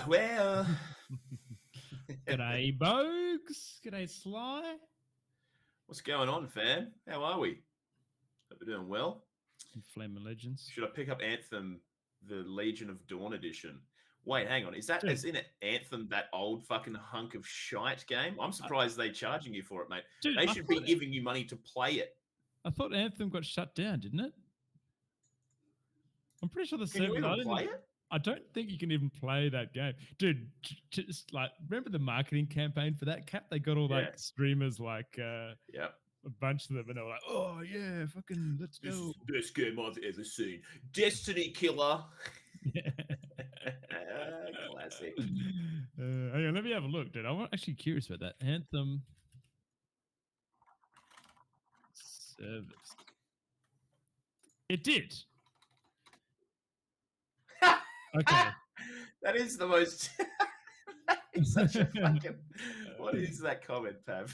Well. G'day, Bogues. G'day, Sly. What's going on, fam? How are we? Hope we're doing well. Flaming Legends. Should I pick up Anthem, the Legion of Dawn edition? Wait, hang on. Is that as in Anthem, that old fucking hunk of shite game? I'm surprised they're charging you for it, mate. Dude, they should be giving you money to play it. I thought Anthem got shut down, didn't it? I'm pretty sure the server. Can you even play it? I don't think you can even play that game, dude. Just like remember the marketing campaign for that Cap? They got all like streamers, like a bunch of them, and they were like, "Oh yeah, fucking let's go." Best game I've ever seen, Destiny Killer. Classic. Hang on, let me have a look, dude. I'm actually curious about that Anthem service. It did. Okay. That is the most. That is such a fucking. What is that comment, Pav?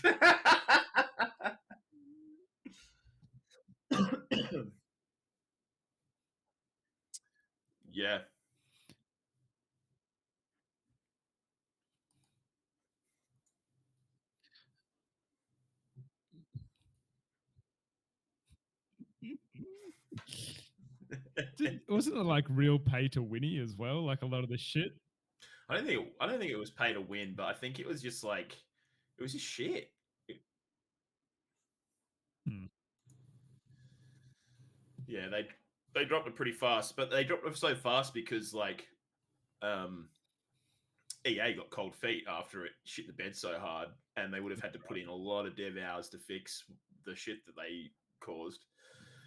Wasn't it like real pay to winny as well? Like a lot of the shit. I don't think it was pay to win, but I think it was just like it was just shit. Yeah, they dropped it pretty fast, but they dropped it so fast because like EA got cold feet after it shit the bed so hard, and they would have had to put in a lot of dev hours to fix the shit that they caused.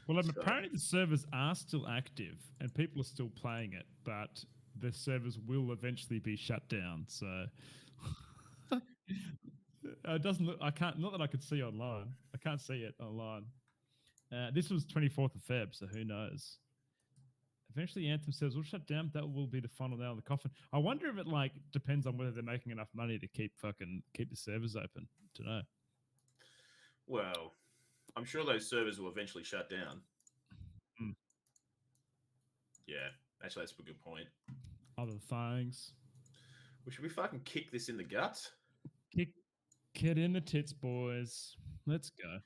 Well, apparently the servers are still active and people are still playing it, but the servers will eventually be shut down. So it doesn't look. I can't. Not that I could see online. I can't see it online. This was 24th of Feb, so who knows? Eventually, Anthem servers will shut down. That will be the final nail in the coffin. I wonder if it like depends on whether they're making enough money to keep the servers open. Don't know. Well, I'm sure those servers will eventually shut down. Yeah, actually, that's a good point. Other things. Well, should we fucking kick this in the guts? Kick it in the tits, boys. Let's go.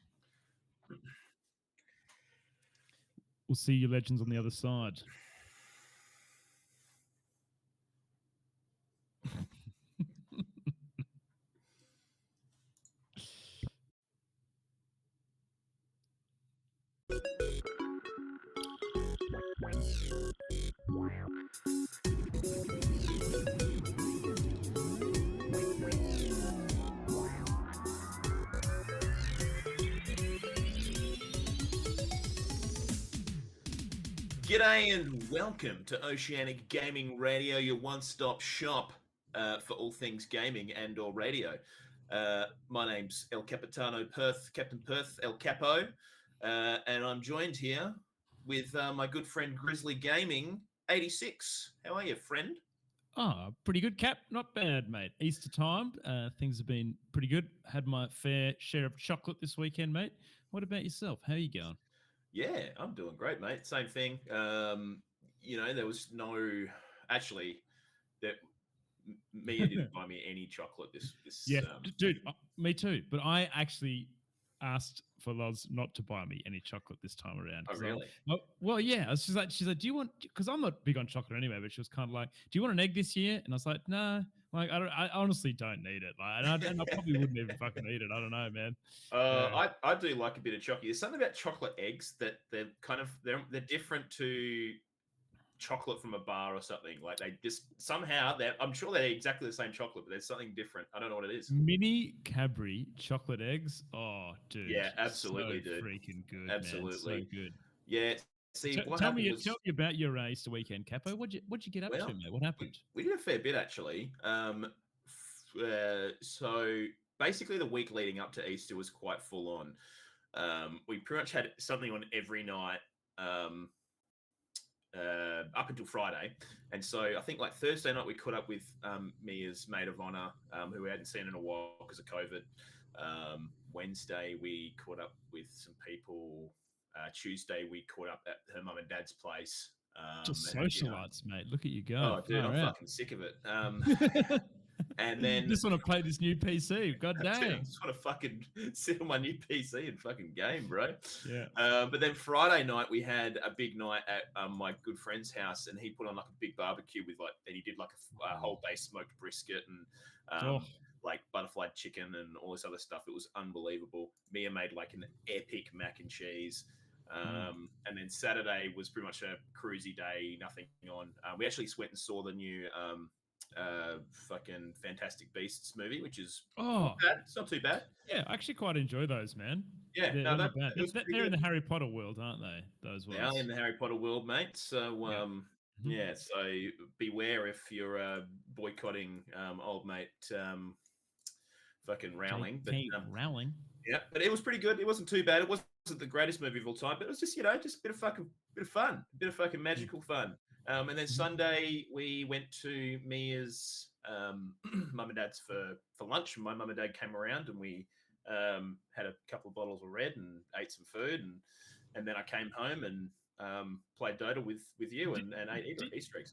We'll see you legends on the other side. G'day and welcome to Oceanic Gaming Radio, your one-stop shop for all things gaming and or radio. My name's El Capitano Perth, Captain Perth, El Capo, and I'm joined here with my good friend Grizzly Gaming 86. How are you, friend? Oh, pretty good, Cap. Not bad, mate. Easter time, things have been pretty good. Had my fair share of chocolate this weekend, mate. What about yourself? How are you going? Yeah, I'm doing great, mate. Same thing. There was no actually that Mia didn't buy me any chocolate this yeah, dude, me too. But I actually asked for Loz not to buy me any chocolate this time around. Oh, really? Well, yeah. She's like, do you want? Because I'm not big on chocolate anyway. But she was kind of like, do you want an egg this year? And I was like, no. Like, I honestly don't need it. Like, and I probably wouldn't even fucking eat it. I don't know, man. I do like a bit of chocolate. There's something about chocolate eggs that they're kind of they're different to chocolate from a bar or something. Like they just somehow I'm sure they're exactly the same chocolate, but there's something different. I don't know what it is. Mini Cadbury chocolate eggs. Oh, dude. Yeah, absolutely, so dude. Freaking good. Absolutely. Man. So good. Yeah. See, tell me about your Easter weekend, Capo. What'd you get up to, mate? What happened? We did a fair bit actually. So basically the week leading up to Easter was quite full on. We pretty much had something on every night up until Friday. And so I think like Thursday night we caught up with Mia's maid of honor, who we hadn't seen in a while because of COVID. Wednesday we caught up with some people. Tuesday we caught up at her mum and dad's place. Just socialites, mate. Look at you go. Oh, dude, I'm fucking sick of it. And then just want to play this new PC. God dang. I just want to fucking sit on my new PC and fucking game, bro. Yeah. But then Friday night we had a big night at my good friend's house, and he put on like a big barbecue with and he did like a whole day smoked brisket and like butterfly chicken and all this other stuff. It was unbelievable. Mia made like an epic mac and cheese. And then Saturday was pretty much a cruisy day, nothing on. We actually went and saw the new fucking Fantastic Beasts movie, which is not bad. It's not too bad. Yeah, I actually quite enjoy those, man. Yeah, they're not bad. They're in the Harry Potter world, aren't they? Those ones. They are in the Harry Potter world, mate. So yeah, so beware if you're boycotting old mate fucking Rowling. Rowling. Yeah, but it was pretty good. It wasn't too bad. It wasn't the greatest movie of all time, but it was just just a bit of fun, a bit of fucking magical fun. And then Sunday we went to Mia's mum and dad's for lunch. My mum and dad came around and we had a couple of bottles of red and ate some food and then I came home and played Dota with you and ate Easter eggs.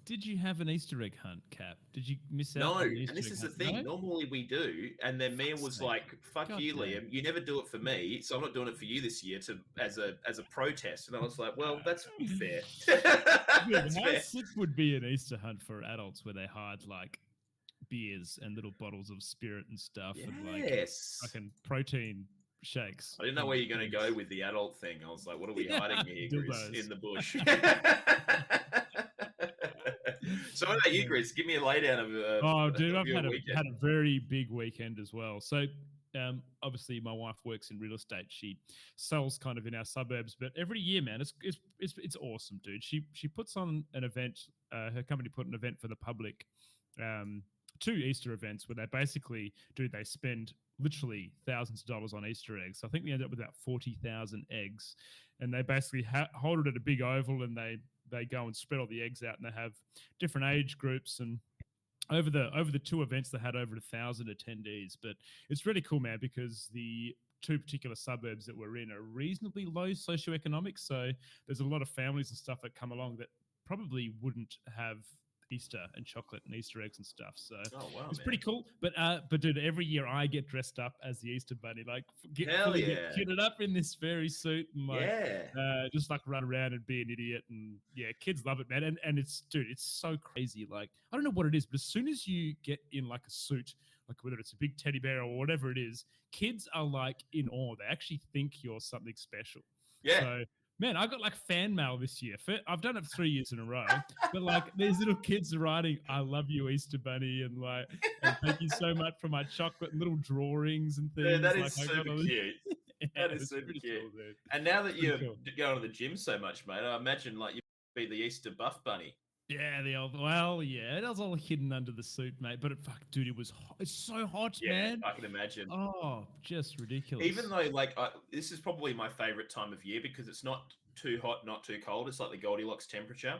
Did you have an Easter egg hunt, Cap? Did you miss out? No, on an Easter and this egg is hunt? the thing. No? Normally we do, and then Mia was like, "Fuck God you, damn. Liam. You never do it for me, so I'm not doing it for you this year as a protest." And I was like, "Well, that's fair." Dude, how sick would be an Easter hunt for adults where they hide like beers and little bottles of spirit and stuff, and like fucking protein shakes. I didn't know where you're going to go with the adult thing. I was like, "What are we hiding here, Grizz, in the bush?" So what about you, Grizz? Give me a laydown of dude, I've had weekend. a very big weekend as well. So obviously my wife works in real estate. She sells kind of in our suburbs, but every year, man, it's awesome, dude. She puts on an event. Her company put an event for the public, 2 Easter events where they basically they spend literally thousands of dollars on Easter eggs. So I think we ended up with about 40,000 eggs, and they basically hold it at a big oval, and they go and spread all the eggs out, and they have different age groups. And over the 2 events, they had over 1,000 attendees. But it's really cool, man, because the 2 particular suburbs that we're in are reasonably low socioeconomic. So there's a lot of families and stuff that come along that probably wouldn't have Easter and chocolate and Easter eggs and stuff. So it's pretty cool. But dude, every year I get dressed up as the Easter bunny, like get kitted up in this fairy suit and like just like run around and be an idiot. And yeah, kids love it, man. And it's so crazy. Like, I don't know what it is, but as soon as you get in like a suit, like whether it's a big teddy bear or whatever it is, kids are like in awe. They actually think you're something special. Yeah. So man, I got like fan mail this year. I've done it 3 years in a row, but like these little kids are writing, "I love you, Easter Bunny," and like, and "Thank you so much for my chocolate," and little drawings and things. Yeah, that like, is super cute. That is super cute. Cool, and now that you're going to the gym so much, mate, I imagine like you'd be the Easter buff bunny. Yeah, it was all hidden under the suit, mate. But dude, it's so hot, man. I can imagine. Oh, just ridiculous. Even though, like, this is probably my favorite time of year because it's not too hot, not too cold. It's like the Goldilocks temperature,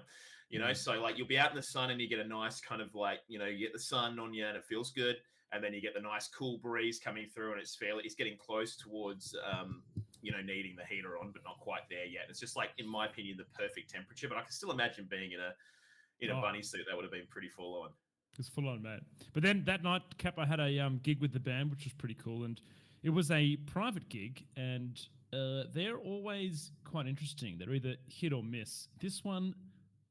you know. So, like, you'll be out in the sun and you get a nice kind of like, you get the sun on you and it feels good, and then you get the nice cool breeze coming through, and it's getting close towards, needing the heater on, but not quite there yet. It's just like, in my opinion, the perfect temperature. But I can still imagine being in a bunny suit. That would have been pretty full on. It's full on, mate. But then that night, Cap, I had a gig with the band, which was pretty cool, and it was a private gig, and they're always quite interesting. They're either hit or miss. This one,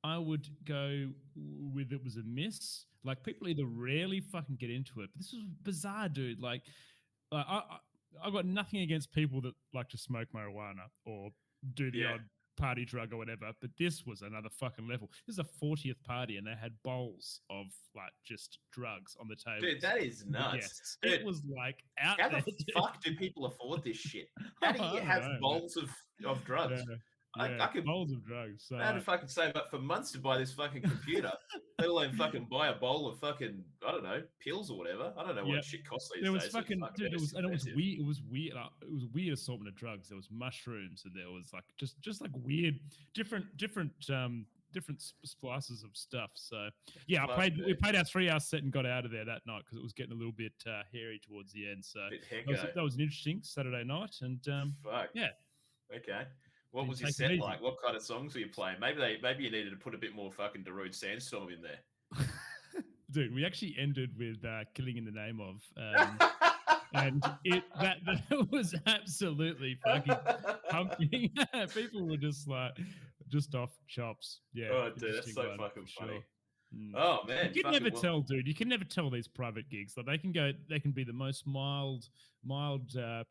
I would go with it was a miss. Like, people either rarely fucking get into it, but this was bizarre, dude. Like, I got nothing against people that like to smoke marijuana or do the odd party drug or whatever, but this was another fucking level. This is a 40th party, and they had bowls of like just drugs on the table. Dude, that is nuts. Dude, it was like out how there. How the fuck do people afford this shit? How do you have bowls of drugs? I could bowls of drugs. So I had to fucking save up for months to buy this fucking computer, let alone fucking buy a bowl of fucking, I don't know, pills or whatever. I don't know what shit costs these days. It was fucking, dude, it was weird. It was weird. It was a weird assortment of drugs. There was mushrooms, and there was like just like weird, different splices of stuff. So yeah, we played our 3-hour set and got out of there that night because it was getting a little bit hairy towards the end. So that was an interesting Saturday night, and yeah. Okay. What was your set like? What kind of songs were you playing? Maybe you needed to put a bit more fucking Darude Sandstorm in there. Dude, we actually ended with "Killing in the Name of," and that was absolutely fucking pumping. People were just off chops. Yeah. Oh, dude, that's so fucking funny. Mm. Oh man, you can never tell, dude. You can never tell these private gigs. Like they can be the most mild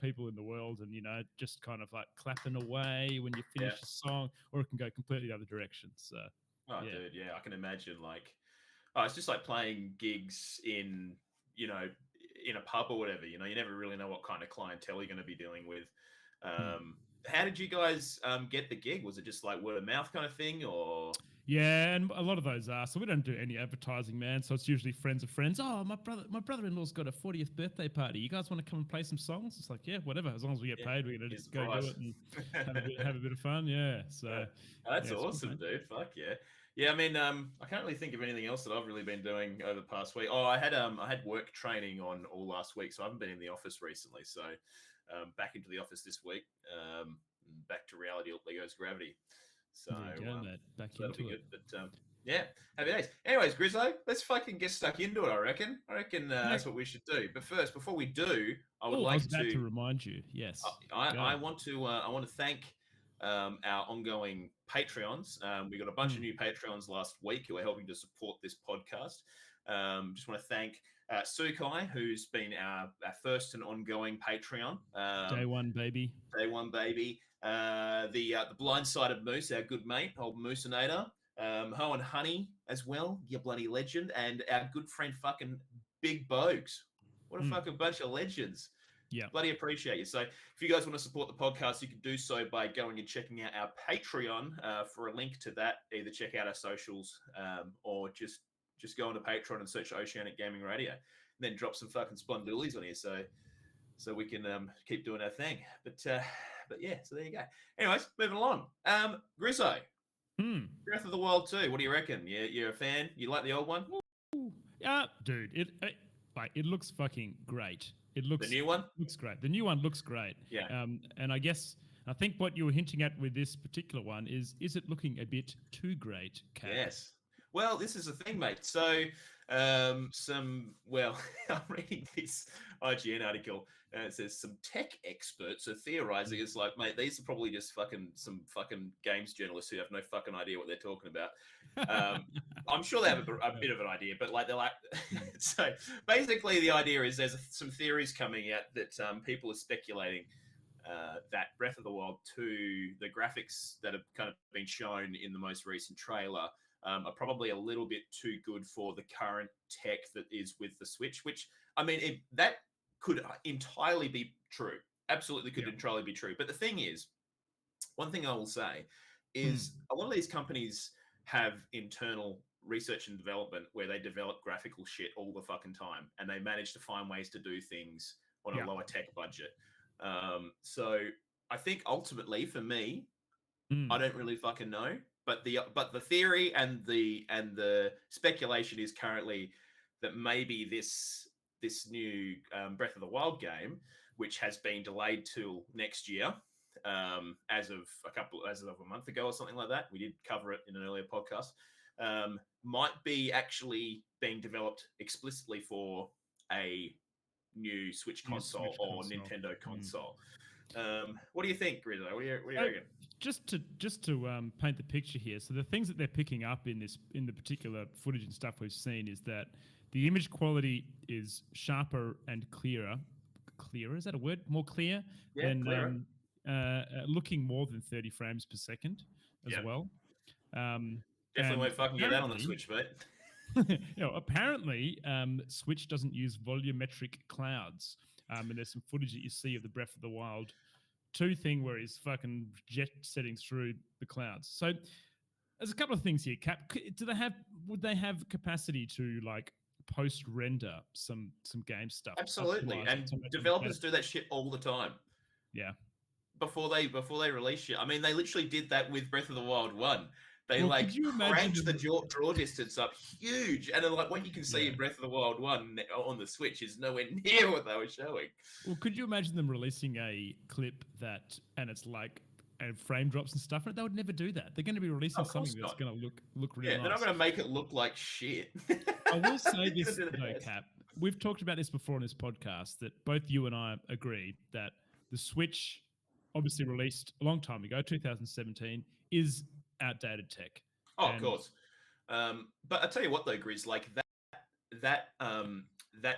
people in the world, and just kind of like clapping away when you finish a song, or it can go completely the other direction. So, dude, I can imagine. Like, it's just like playing gigs in a pub or whatever. You never really know what kind of clientele you're going to be dealing with. How did you guys get the gig? Was it just like word of mouth kind of thing, or? Yeah, and a lot of those are. So we don't do any advertising, man. So it's usually friends of friends. Oh, my brother-in-law's got a 40th birthday party. You guys want to come and play some songs? It's like, yeah, whatever. As long as we get paid, we're gonna just go do it and have a bit of fun. Yeah. So that's awesome, dude. Fuck yeah. Yeah, I mean, I can't really think of anything else that I've really been doing over the past week. Oh, I had work training on all last week, so I haven't been in the office recently. So back into the office this week. back to reality. There goes gravity. So, there you go, mate. Back so that'll be into good. But yeah, happy days. Anyways, Grizzlo, let's fucking get stuck into it. I reckon that's what we should do. But first, before we do, I would like I was about to remind you. Yes, I want to thank our ongoing Patreons. We got a bunch of new Patreons last week who are helping to support this podcast. Just want to thank Sukai, who's been our first and ongoing Patreon. Day one, baby. Day one, baby. The blindsided Moose, our good mate, old Moosinator. Ho and Honey as well, you bloody legend. And our good friend fucking Big Bogues. What a fucking bunch of legends. Yeah. Bloody appreciate you. So if you guys want to support the podcast, you can do so by going and checking out our Patreon for a link to that. Either check out our socials or just go onto Patreon and search Oceanic Gaming Radio. And then drop some fucking spondoolies on here so we can keep doing our thing. But yeah, so there you go. Anyways, moving along. Grisso, Breath of the Wild 2, what do you reckon? You're a fan? You like the old one? Yeah, dude. It looks fucking great. It looks the new one looks great. The new one looks great. Yeah. And I think what you were hinting at with this particular one is it looking a bit too great, Cap? Yes. Well, this is the thing, mate. So, I'm reading this IGN article, and it says some tech experts are theorizing. It's like, mate, these are probably just some fucking games journalists who have no fucking idea what they're talking about. I'm sure they have a bit of an idea, but like they're like, so basically the idea is there's some theories coming out that people are speculating that Breath of the Wild 2, the graphics that have kind of been shown in the most recent trailer are probably a little bit too good for the current tech that is with the Switch, which, I mean, that could entirely be true. Absolutely could entirely be true. But the thing is, one thing I will say is a lot of these companies have internal research and development where they develop graphical shit all the fucking time, and they manage to find ways to do things on a lower tech budget. So I think ultimately for me, I don't really fucking know. But the theory and the speculation is currently that maybe this new Breath of the Wild game, which has been delayed till next year, as of a month ago or something like that, we did cover it in an earlier podcast, might be actually being developed explicitly for a new Switch console or Nintendo console. What do you think, Rizzo? What do you reckon? Just to paint the picture here, so the things that they're picking up in the particular footage and stuff we've seen is that the image quality is sharper and clearer. Clearer, is that a word? More clear? Yeah, clearer. Looking more than 30 frames per second as well. Definitely won't fucking get that on the Switch, mate. Apparently, Switch doesn't use volumetric clouds. And there's some footage that you see of the Breath of the Wild 2 thing where he's fucking jet setting through the clouds. So there's a couple of things here. Cap, would they have capacity to like post render some game stuff? Absolutely, and developers do that shit all the time. Yeah. Before they release shit. I mean, they literally did that with Breath of the Wild 1. They cranked the draw distance up huge, and then like what you can see in Breath of the Wild 1 on the Switch is nowhere near what they were showing. Well, could you imagine them releasing a clip and it's like and frame drops and stuff? They would never do that. They're going to be releasing something that's going to look really nice. They're not going to make it look like shit. I will say this though, Cap. We've talked about this before on this podcast that both you and I agree that the Switch, obviously released a long time ago, 2017, is outdated tech. Of course. But I tell you what though, Grizz, like that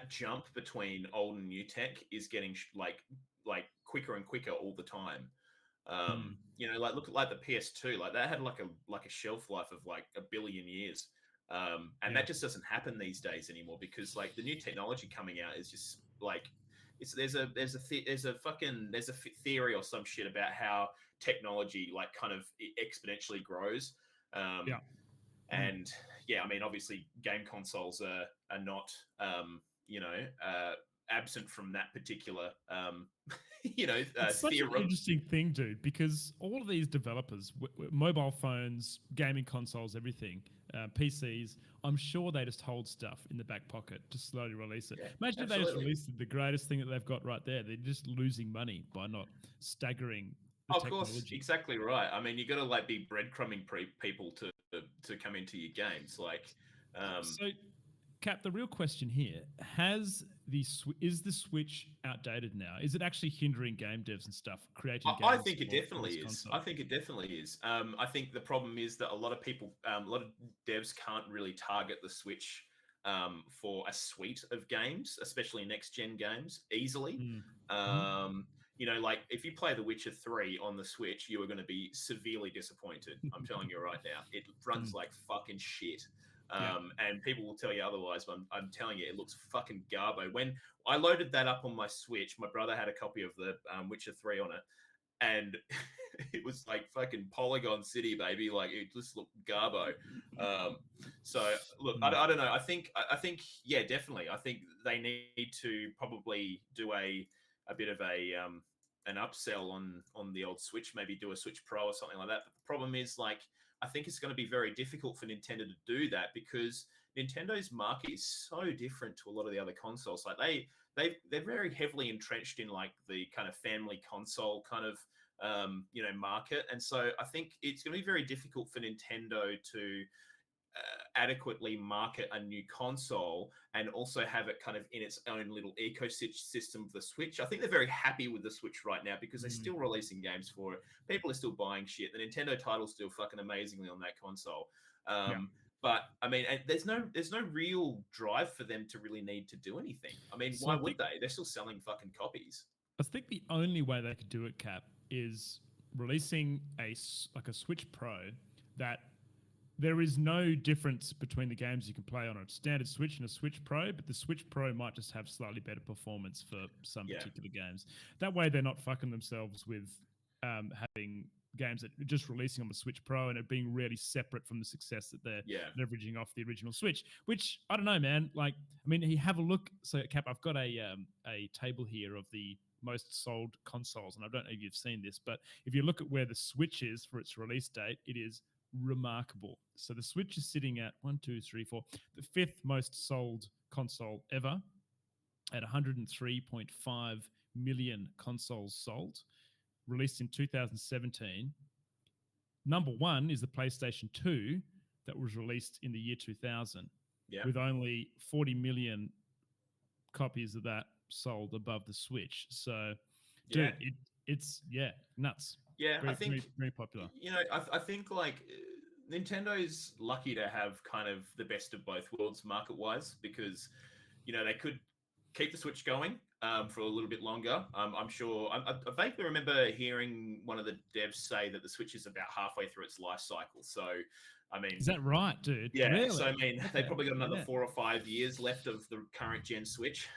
jump between old and new tech is getting like quicker and quicker all the time. Like look at the PS2, like that had like a shelf life of like 1 billion years. And that just doesn't happen these days anymore because like the new technology coming out is just like there's a theory or some shit about how technology like kind of exponentially grows. And I mean, obviously game consoles are not, absent from that particular, it's such an interesting thing, dude, because all of these developers, mobile phones, gaming consoles, everything, PCs, I'm sure they just hold stuff in the back pocket to slowly release it. Imagine if they just released the greatest thing that they've got right there. They're just losing money by not staggering Of course, exactly right. I mean, you got to like be breadcrumbing people to come into your games. Like, so Cap, the real question here is the Switch outdated now? Is it actually hindering game devs and stuff creating games? I think it definitely is. I think it definitely is. I think the problem is that a lot of people, a lot of devs can't really target the Switch for a suite of games, especially next gen games, easily. You know, like if you play The Witcher 3 on the Switch, you are going to be severely disappointed. I'm telling you right now, it runs like fucking shit. And people will tell you otherwise, but I'm telling you, it looks fucking garbo. When I loaded that up on my Switch, my brother had a copy of the Witcher 3 on it, and it was like fucking Polygon City, baby. Like it just looked garbo. So look, I don't know. I think, yeah, definitely. I think they need to probably do a bit of an upsell on the old Switch, maybe do a Switch Pro or something like that. But the problem is, like, I think it's going to be very difficult for Nintendo to do that because Nintendo's market is so different to a lot of the other consoles. Like they're very heavily entrenched in like the kind of family console kind of market, and so I think it's going to be very difficult for Nintendo to adequately market a new console and also have it kind of in its own little ecosystem of the Switch. I think they're very happy with the Switch right now because they're still releasing games for it. People are still buying shit. The Nintendo title's still fucking amazingly on that console. But I mean, there's no real drive for them to really need to do anything. I mean, why would they? They're still selling fucking copies. I think the only way they could do it, Cap, is releasing a Switch Pro that there is no difference between the games you can play on a standard Switch and a Switch Pro, but the Switch Pro might just have slightly better performance for some particular games. That way they're not fucking themselves with having games that are just releasing on the Switch Pro and it being really separate from the success that they're leveraging off the original Switch, which I don't know, man. Like, I mean, you have a look. So, Cap, I've got a table here of the most sold consoles, and I don't know if you've seen this, but if you look at where the Switch is for its release date, it is remarkable. So the Switch is sitting at 1, 2, 3, 4, the fifth most sold console ever at 103.5 million consoles sold, released in 2017. Number one is the PlayStation 2 that was released in the year 2000 with only 40 million copies of that sold above the Switch. So, dude, it's nuts. Yeah, very, I think very popular. You know, I think like Nintendo's lucky to have kind of the best of both worlds market-wise because, you know, they could keep the Switch going for a little bit longer. I'm sure. I vaguely remember hearing one of the devs say that the Switch is about halfway through its life cycle. So, I mean, is that right, dude? Yeah. Really? So, I mean, they probably got another 4 or 5 years left of the current gen Switch.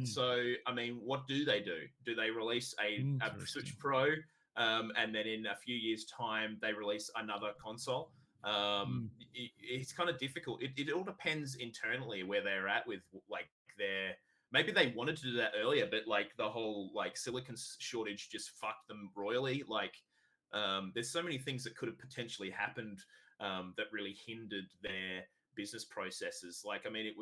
So, I mean, what do? Do they release a Switch Pro? And then in a few years' time, they release another console. It's kind of difficult. It all depends internally where they're at with like maybe they wanted to do that earlier, but like the whole like silicon shortage just fucked them royally. Like there's so many things that could have potentially happened that really hindered their business processes. Like, I mean,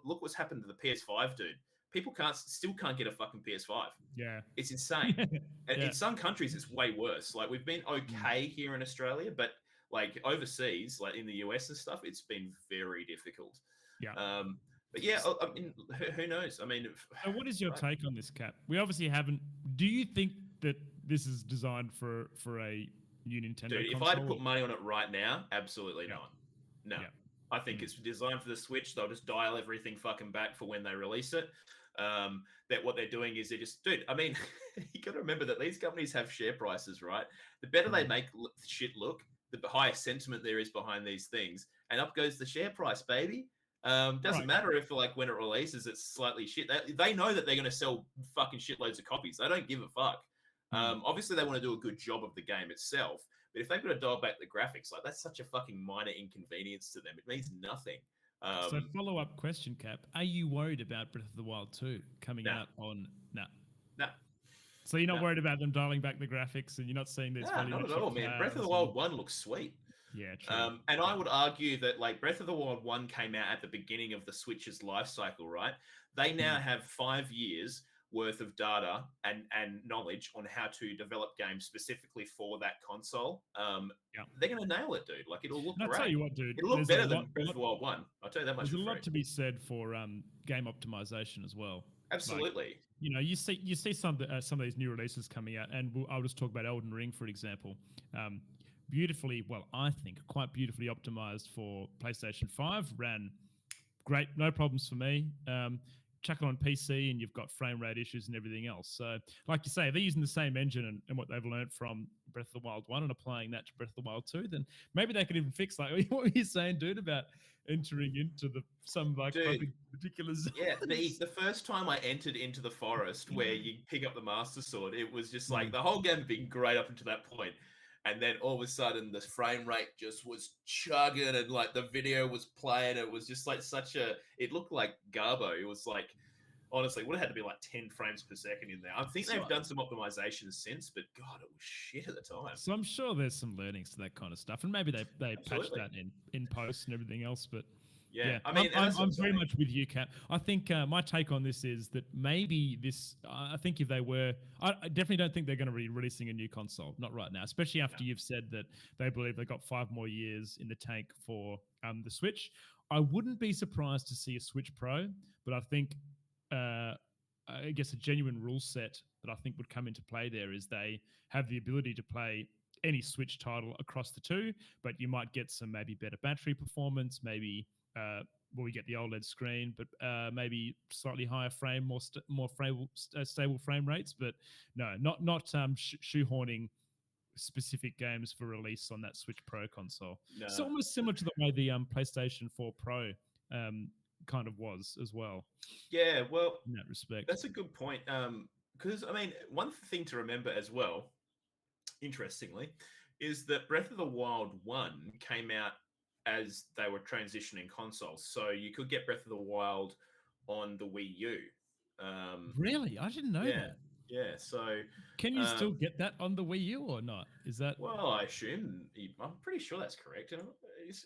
look what's happened to the PS5, dude. People still can't get a fucking PS5. Yeah. It's insane. In some countries, it's way worse. Like, we've been okay here in Australia, but like overseas, like in the US and stuff, it's been very difficult. Yeah. But yeah, I mean, who knows? I mean, so what is your take on this, Cap? We obviously haven't. Do you think that this is designed for a new Nintendo Dude, console? if I had to put money on it right now, absolutely not. No. Yeah. I think it's designed for the Switch. They'll just dial everything fucking back for when they release it. That what they're doing is dude, I mean, you got to remember that these companies have share prices, right? The better they make shit look, the higher sentiment there is behind these things, and up goes the share price, baby. Doesn't matter if like when it releases it's slightly shit. They know that they're going to sell fucking shitloads of copies. They don't give a fuck. Obviously they want to do a good job of the game itself, but if they've got to dial back the graphics, like that's such a fucking minor inconvenience to them. It means nothing. So follow-up question, Cap. Are you worried about Breath of the Wild 2 coming out on... No. So you're not worried about them dialing back the graphics and you're not seeing this... No, not at all, man. Breath of the Wild 1 looks sweet. Yeah, true. And I would argue that like Breath of the Wild 1 came out at the beginning of the Switch's life cycle, right? They now have 5 years worth of data and knowledge on how to develop games specifically for that console, they're going to nail it, dude. Like, it'll look great. I'll tell you what, dude. It'll look better than Breath of the Wild 1. I'll tell you that much. There's a lot to be said for game optimization as well. Absolutely. Like, you see some of these new releases coming out, and I'll just talk about Elden Ring, for example. Beautifully, well, I think quite beautifully optimized for PlayStation 5. Ran great, no problems for me. Chuck it on PC and you've got frame rate issues and everything else. So, like you say, they're using the same engine and what they've learned from Breath of the Wild 1 and applying that to Breath of the Wild 2, then maybe they could even fix, like, what were you saying, dude, about entering into some ridiculous... Yeah, the first time I entered into the forest where you pick up the Master Sword, it was just like the whole game had been great up until that point. And then all of a sudden, the frame rate just was chugging, and like the video was playing. It was just like it looked like Garbo. It was like, honestly, it would have had to be like 10 frames per second in there. I think they've done some optimizations since, but God, it was shit at the time. So I'm sure there's some learnings to that kind of stuff, and maybe they patched that in post and everything else. But yeah, I mean, I'm very much with you, Cap. I think my take on this is that maybe this. I think if they were, I definitely don't think they're going to be releasing a new console. Not right now, especially after you've said that they believe they've got 5 more years in the tank for the Switch. I wouldn't be surprised to see a Switch Pro, but I think, I guess, a genuine rule set that I think would come into play there is they have the ability to play any Switch title across the two, but you might get some maybe better battery performance, maybe. We get the OLED screen, but maybe slightly higher frame, more stable frame rates. But no, not shoehorning specific games for release on that Switch Pro console. No. It's almost similar to the way the PlayStation 4 Pro kind of was as well. Yeah, well, in that respect, that's a good point. Because I mean, one thing to remember as well, interestingly, is that Breath of the Wild 1 came out as they were transitioning consoles. So you could get Breath of the Wild on the Wii U. Really? I didn't know that. Yeah, so... Can you still get that on the Wii U or not? Is that... Well, I assume... I'm pretty sure that's correct.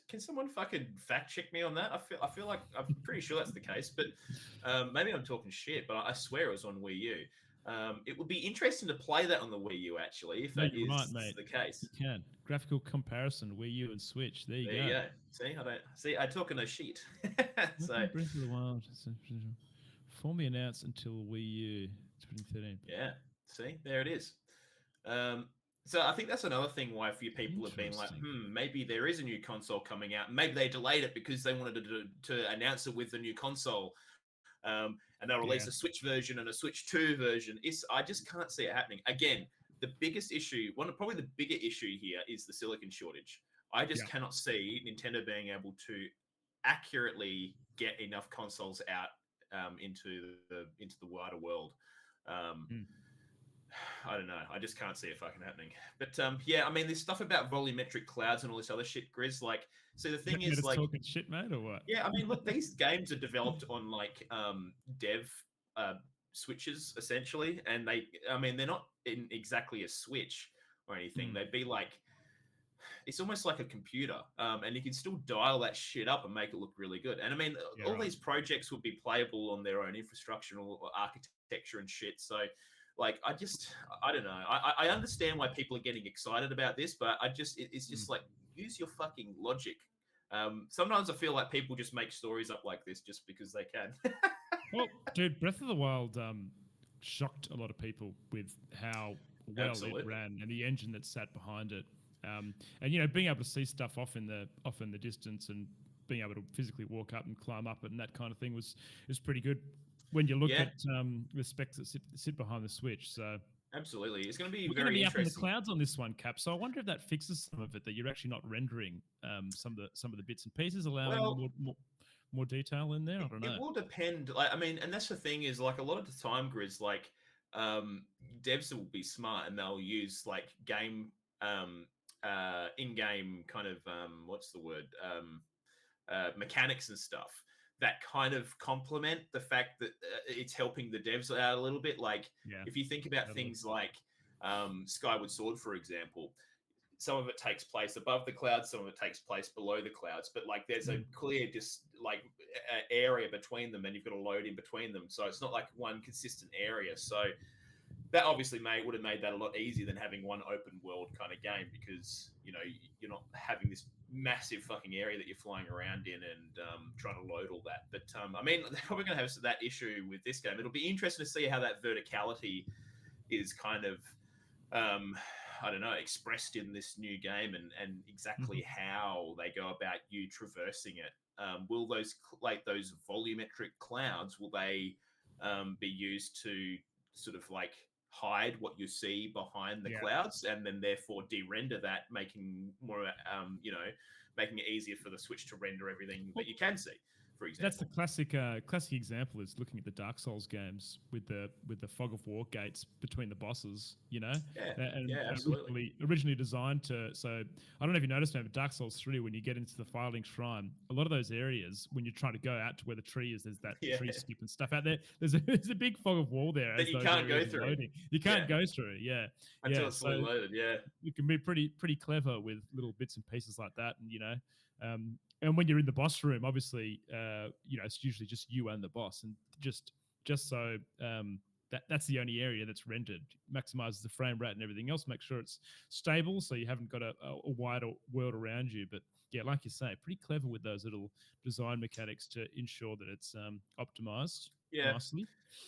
Can someone fucking fact check me on that? I feel like... I'm pretty sure that's the case, but maybe I'm talking shit, but I swear it was on Wii U. It would be interesting to play that on the Wii U, actually, if that is the case. You can. Graphical comparison, Wii U and Switch. There you go. See, I talk in a sheet. So Breath of the Wild, formally announced until Wii U 2013. Yeah, see, there it is. So I think that's another thing why a few people have been like, maybe there is a new console coming out. Maybe they delayed it because they wanted to announce it with the new console. And they'll release a Switch version and a Switch 2 version. I just can't see it happening. Again, the biggest issue, probably the bigger issue here is the silicon shortage. I just cannot see Nintendo being able to accurately get enough consoles out into the wider world. I don't know. I just can't see it fucking happening. But yeah, I mean, there's stuff about volumetric clouds and all this other shit, Grizz. Like, so the thing is, like, talking shit, mate, or what? Yeah, I mean, look, these games are developed on like dev switches essentially, and they're not in exactly a Switch or anything. They'd be like, it's almost like a computer, and you can still dial that shit up and make it look really good. And I mean, all these projects would be playable on their own infrastructure or architecture and shit. So, like, I don't know. I understand why people are getting excited about this, but it's just like, use your fucking logic. Sometimes I feel like people just make stories up like this just because they can. Well, dude, Breath of the Wild shocked a lot of people with how well it ran and the engine that sat behind it. And being able to see stuff off in the distance and being able to physically walk up and climb up it and that kind of thing is pretty good when you look at the specs that sit behind the Switch. So absolutely, it's going to be We're very interesting. Up in the clouds on this one, Cap. So I wonder if that fixes some of it, that you're actually not rendering some of the bits and pieces, allowing more detail in there. I don't know. It will depend. Like, I mean, and that's the thing is, like, a lot of the time, Grizz, like, devs will be smart and they'll use like game in-game kind of what's the word mechanics and stuff that kind of complement the fact that it's helping the devs out a little bit. Like, if you think about things like Skyward Sword, for example, some of it takes place above the clouds, some of it takes place below the clouds, but like there's a clear area between them, and you've got to load in between them. So it's not like one consistent area. So that obviously would have made that a lot easier than having one open world kind of game, because you're not having this massive fucking area that you're flying around in and trying to load all that. But I mean, they're probably going to have that issue with this game. It'll be interesting to see how that verticality is kind of I don't know, expressed in this new game, and exactly how they go about you traversing it. Will those volumetric clouds, will they be used to sort of like hide what you see behind the clouds, and then therefore de-render that, making more making it easier for the Switch to render everything that you can see, for example? That's the classic example, is looking at the Dark Souls games with the fog of war gates between the bosses, absolutely. Originally designed to. So I don't know if you noticed, but Dark Souls 3, when you get into the Firelink Shrine, a lot of those areas, when you're trying to go out to where the tree is, there's that tree skip and stuff out there. There's a big fog of war there that you can't go through. Loading. You can't go through, until it's fully loaded. You can be pretty clever with little bits and pieces like that, and and when you're in the boss room, obviously, it's usually just you and the boss, and just so that's the only area that's rendered. Maximizes the frame rate and everything else. Make sure it's stable, so you haven't got a wider world around you. But yeah, like you say, pretty clever with those little design mechanics to ensure that it's optimized nicely.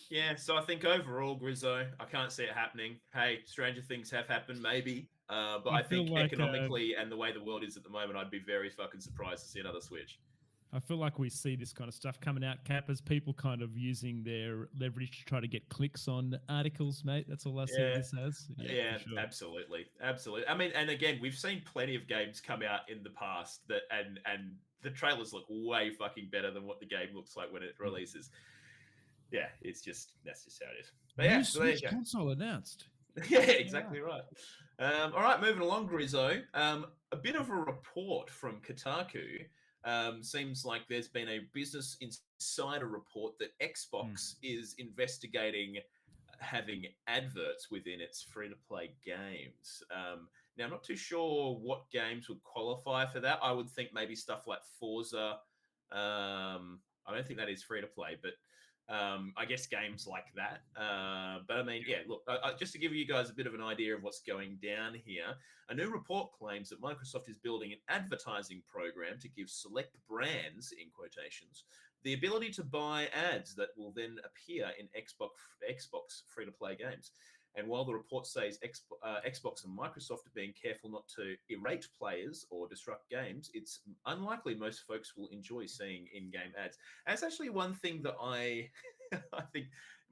Yeah, so I think overall, Grizzo, I can't see it happening. Hey, stranger things have happened, maybe. But I think economically and the way the world is at the moment, I'd be very fucking surprised to see another Switch. I feel like we see this kind of stuff coming out, Cap, as people kind of using their leverage to try to get clicks on articles, mate. That's all I see this as. Yeah, sure. Absolutely. I mean, and again, we've seen plenty of games come out in the past that and the trailers look way fucking better than what the game looks like when it releases. Yeah, that's just how it is. But new Switch console announced. Yeah, exactly right. All right, moving along, Grizzo. A bit of a report from Kotaku. Seems like there's been a Business Insider report that Xbox is investigating having adverts within its free-to-play games. Now, I'm not too sure what games would qualify for that. I would think maybe stuff like Forza. I don't think that is free-to-play, but I guess games like that. But I mean, look, just to give you guys a bit of an idea of what's going down here, a new report claims that Microsoft is building an advertising program to give select brands, in quotations, the ability to buy ads that will then appear in Xbox free-to-play games. And while the report says Xbox and Microsoft are being careful not to irate players or disrupt games, it's unlikely most folks will enjoy seeing in-game ads. And it's actually one thing that I think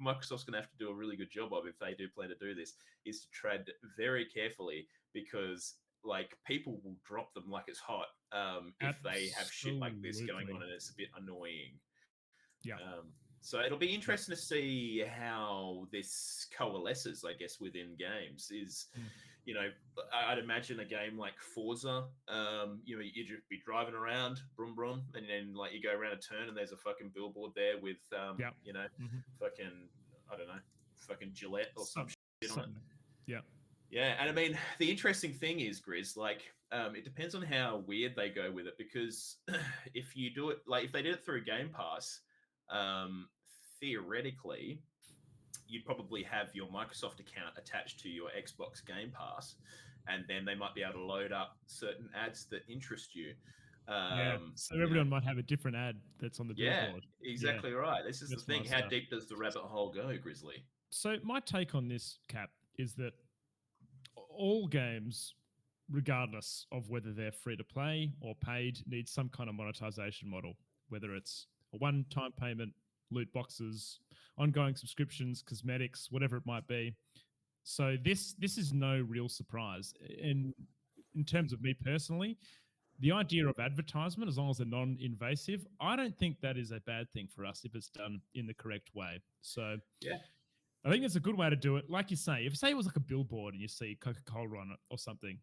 Microsoft's going to have to do a really good job of, if they do plan to do this, is to tread very carefully, because like people will drop them like it's hot if they have shit like this going on, and it's a bit annoying. Yeah. So it'll be interesting to see how this coalesces, I guess, within games. I'd imagine a game like Forza, you'd just be driving around, brum brum, and then like you go around a turn and there's a fucking billboard there with, fucking, I don't know, fucking Gillette or some shit on it. Yeah. Yeah, and I mean, the interesting thing is, Grizz, like, it depends on how weird they go with it, because if you do it, like, if they did it through Game Pass, theoretically, you'd probably have your Microsoft account attached to your Xbox Game Pass, and then they might be able to load up certain ads that interest you. So everyone might have a different ad that's on the billboard. Exactly right. This is the thing. How deep does the rabbit hole go, Grizzly? So my take on this, Cap, is that all games, regardless of whether they're free to play or paid, need some kind of monetization model, whether it's a one-time payment, loot boxes, ongoing subscriptions, cosmetics, whatever it might be. So this is no real surprise. And in terms of me personally, the idea of advertisement, as long as they're non-invasive, I don't think that is a bad thing for us if it's done in the correct way. So I think it's a good way to do it. Like you say, if say it was like a billboard and you see Coca-Cola on it or something,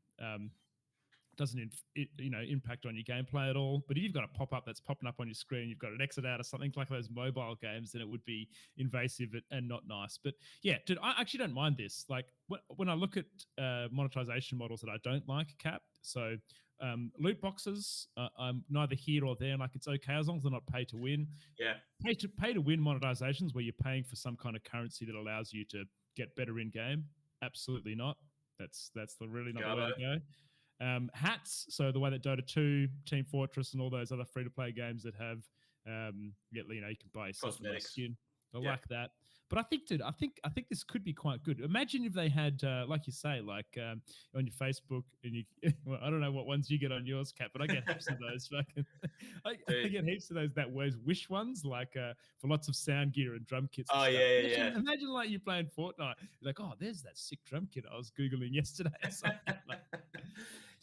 doesn't impact on your gameplay at all. But if you've got a pop-up that's popping up on your screen, you've got an exit out or something like those mobile games, then it would be invasive and not nice. But yeah, dude, I actually don't mind this. Like when I look at monetization models that I don't like, Cap, so loot boxes, I'm neither here or there. Like, it's okay as long as they're not pay to win. Yeah. Pay to win monetizations where you're paying for some kind of currency that allows you to get better in game. Absolutely not. That's really not the way to go. Hats, so the way that Dota 2, Team Fortress, and all those other free-to-play games that have, you can buy yourself a nice skin. I like that. But I think, dude, I think this could be quite good. Imagine if they had, like you say, like on your Facebook, and you, well, I don't know what ones you get on yours, Kat, but I get heaps of those. Fucking, I get heaps of those wish ones, like for lots of sound gear and drum kits. Oh, and Imagine like you playing Fortnite. You're like, oh, there's that sick drum kit I was googling yesterday. Or something.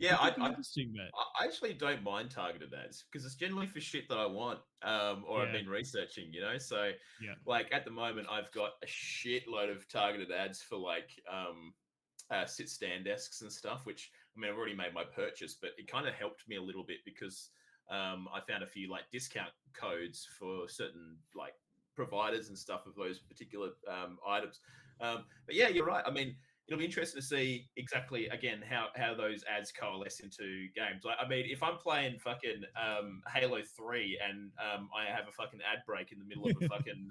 Interesting, mate. I actually don't mind targeted ads because it's generally for shit that I want, or I've been researching, So, like at the moment, I've got a shitload of targeted ads for like sit stand desks and stuff. Which I mean, I've already made my purchase, but it kind of helped me a little bit because I found a few like discount codes for certain like providers and stuff of those particular items. But yeah, you're right. I mean, it'll be interesting to see exactly again how those ads coalesce into games. Like, I mean, if I'm playing fucking Halo 3 and I have a fucking ad break in the middle of a fucking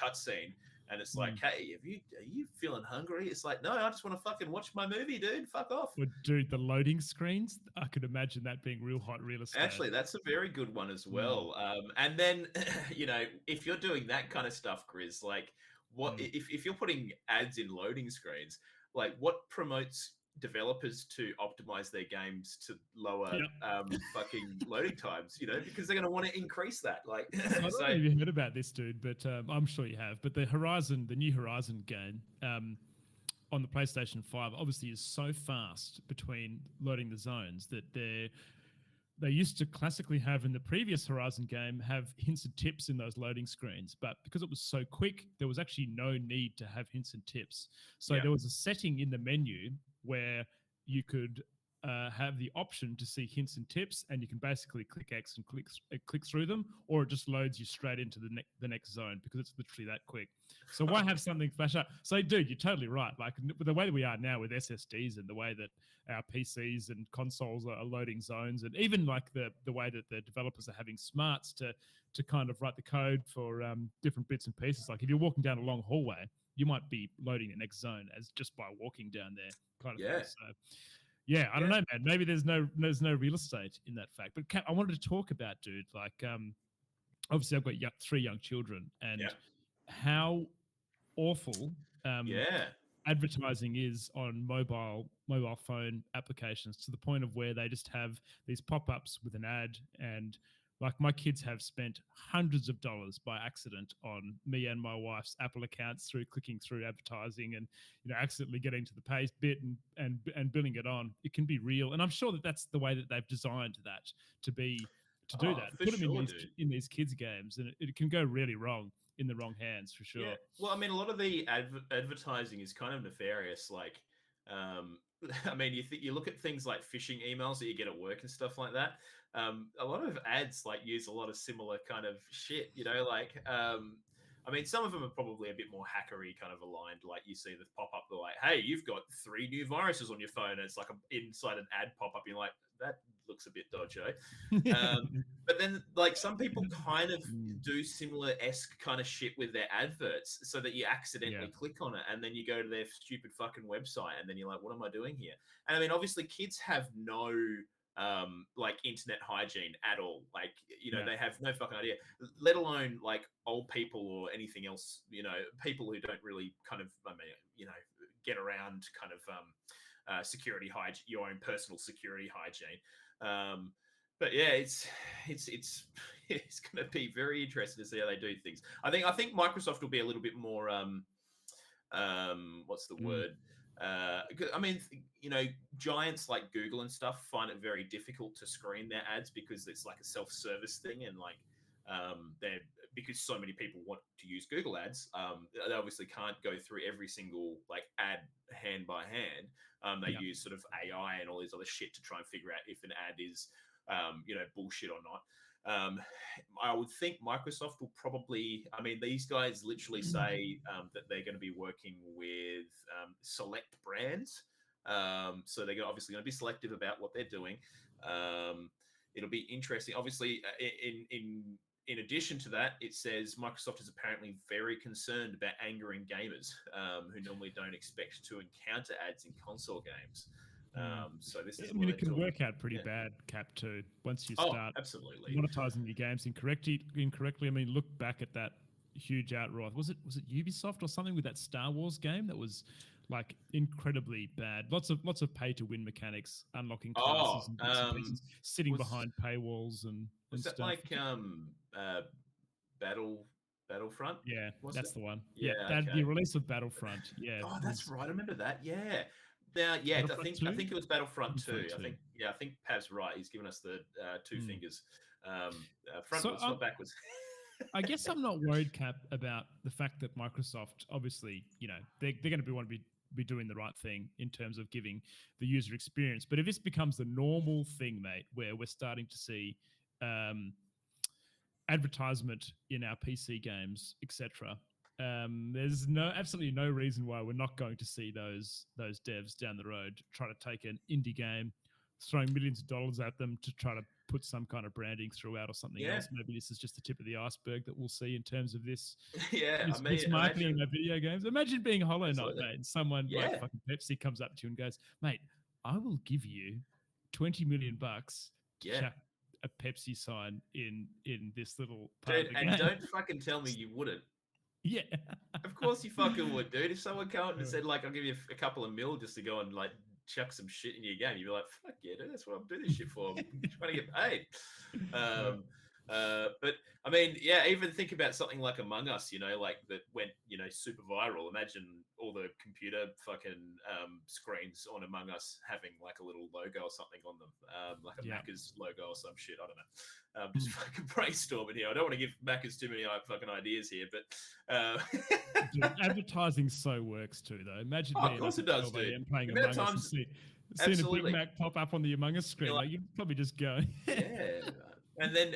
cutscene, and it's like, hey, are you feeling hungry? It's like, no, I just want to fucking watch my movie, dude. Fuck off. Well, dude, the loading screens, I could imagine that being real hot real estate. Actually, that's a very good one as well. And then, if you're doing that kind of stuff, Grizz, like, what if you're putting ads in loading screens, like what promotes developers to optimize their games to lower fucking loading times, because they're going to want to increase that. Like, I don't know if you heard about this, dude, but I'm sure you have. But the new Horizon game on the PlayStation 5 obviously is so fast between loading the zones that they used to classically have in the previous Horizon game have hints and tips in those loading screens. But because it was so quick, there was actually no need to have hints and tips. So there was a setting in the menu where you could have the option to see hints and tips, and you can basically click X and click through them, or it just loads you straight into the next zone because it's literally that quick. So why have something flash up? So, dude, you're totally right. Like the way that we are now with SSDs and the way that our PCs and consoles are loading zones, and even like the way that the developers are having smarts to kind of write the code for different bits and pieces. Like if you're walking down a long hallway, you might be loading the next zone as just by walking down there, kind of thing. So, yeah, I don't know, man. Maybe there's no real estate in that fact. But Kat, I wanted to talk about, dude, like obviously I've got 3 young children, and how awful advertising is on mobile phone applications, to the point of where they just have these pop-ups with an ad. And like my kids have spent hundreds of dollars by accident on me and my wife's Apple accounts through clicking through advertising and accidentally getting to the page bit and billing it on. It can be real, and I'm sure that that's the way that they've designed that to do that. Put them in these kids games, and it can go really wrong in the wrong hands for sure. Well, I mean, a lot of the advertising is kind of nefarious. Like, I mean, you look at things like phishing emails that you get at work and stuff like that. A lot of ads like use a lot of similar kind of shit, like, I mean, some of them are probably a bit more hackery kind of aligned. Like you see the pop up, they're like, hey, you've got 3 new viruses on your phone. And it's like inside an ad pop up. You're like, that looks a bit dodgy. But then like some people kind of do similar-esque kind of shit with their adverts so that you accidentally click on it. And then you go to their stupid fucking website. And then you're like, what am I doing here? And I mean, obviously kids have no like internet hygiene at all. Like, they have no fucking idea, let alone like old people or anything else, people who don't really kind of, get around kind of security hygiene, your own personal security hygiene. But yeah, it's going to be very interesting to see how they do things. I think Microsoft will be a little bit more, what's the word? I mean, giants like Google and stuff find it very difficult to screen their ads because it's like a self-service thing, and like they're because so many people want to use Google Ads, they obviously can't go through every single like ad hand by hand. They use sort of AI and all this other shit to try and figure out if an ad is, bullshit or not. I would think Microsoft will probably, I mean, these guys literally say that they're going to be working with select brands. So they're obviously going to be selective about what they're doing. It'll be interesting. Obviously, in addition to that, it says Microsoft is apparently very concerned about angering gamers who normally don't expect to encounter ads in console games. So this is, it can work out pretty bad, Cap, too, once you start absolutely monetizing your games incorrectly. I mean, look back at that huge outright. Was it Ubisoft or something with that Star Wars game that was like incredibly bad? Lots of pay to win mechanics, unlocking classes and bits and pieces, sitting behind paywalls and was that stuff. like Battlefront? Yeah, that's the one. Yeah, okay. The release of Battlefront. Yeah. Oh, that's right. I remember that. Yeah. Now, yeah, I think it was Battlefront 2. I think Pav's right. He's given us the two fingers. Frontwards, not backwards. I guess I'm not worried, Cap, about the fact that Microsoft, obviously, they're going to want to be doing the right thing in terms of giving the user experience. But if this becomes the normal thing, mate, where we're starting to see advertisement in our PC games, etc., there's absolutely no reason why we're not going to see those devs down the road try to take an indie game, throwing millions of dollars at them to try to put some kind of branding throughout or something else. Maybe this is just the tip of the iceberg that we'll see in terms of this. This marketing of video games. Imagine being Hollow Knight, mate, and someone like fucking Pepsi comes up to you and goes, "Mate, I will give you $20 million to chuck a Pepsi sign in this little part of the game." And don't fucking tell me you wouldn't. Yeah. Of course you fucking would, dude. If someone came and said, like, I'll give you a couple of mil just to go and, like, chuck some shit in your game, you'd be like, fuck yeah, dude, that's what I'm doing this shit for. I'm trying to get paid. But, I mean, even think about something like Among Us, like that went, super viral. Imagine all the computer fucking screens on Among Us having, like, a little logo or something on them, like a Macca's logo or some shit. I don't know. Just fucking brainstorming here. I don't want to give Macca's too many fucking ideas here, but dude, advertising so works too, though. Imagine being of course it does, dude. Playing Among Us and seeing a Big Mac pop up on the Among Us screen. Like, you'd probably just go, and then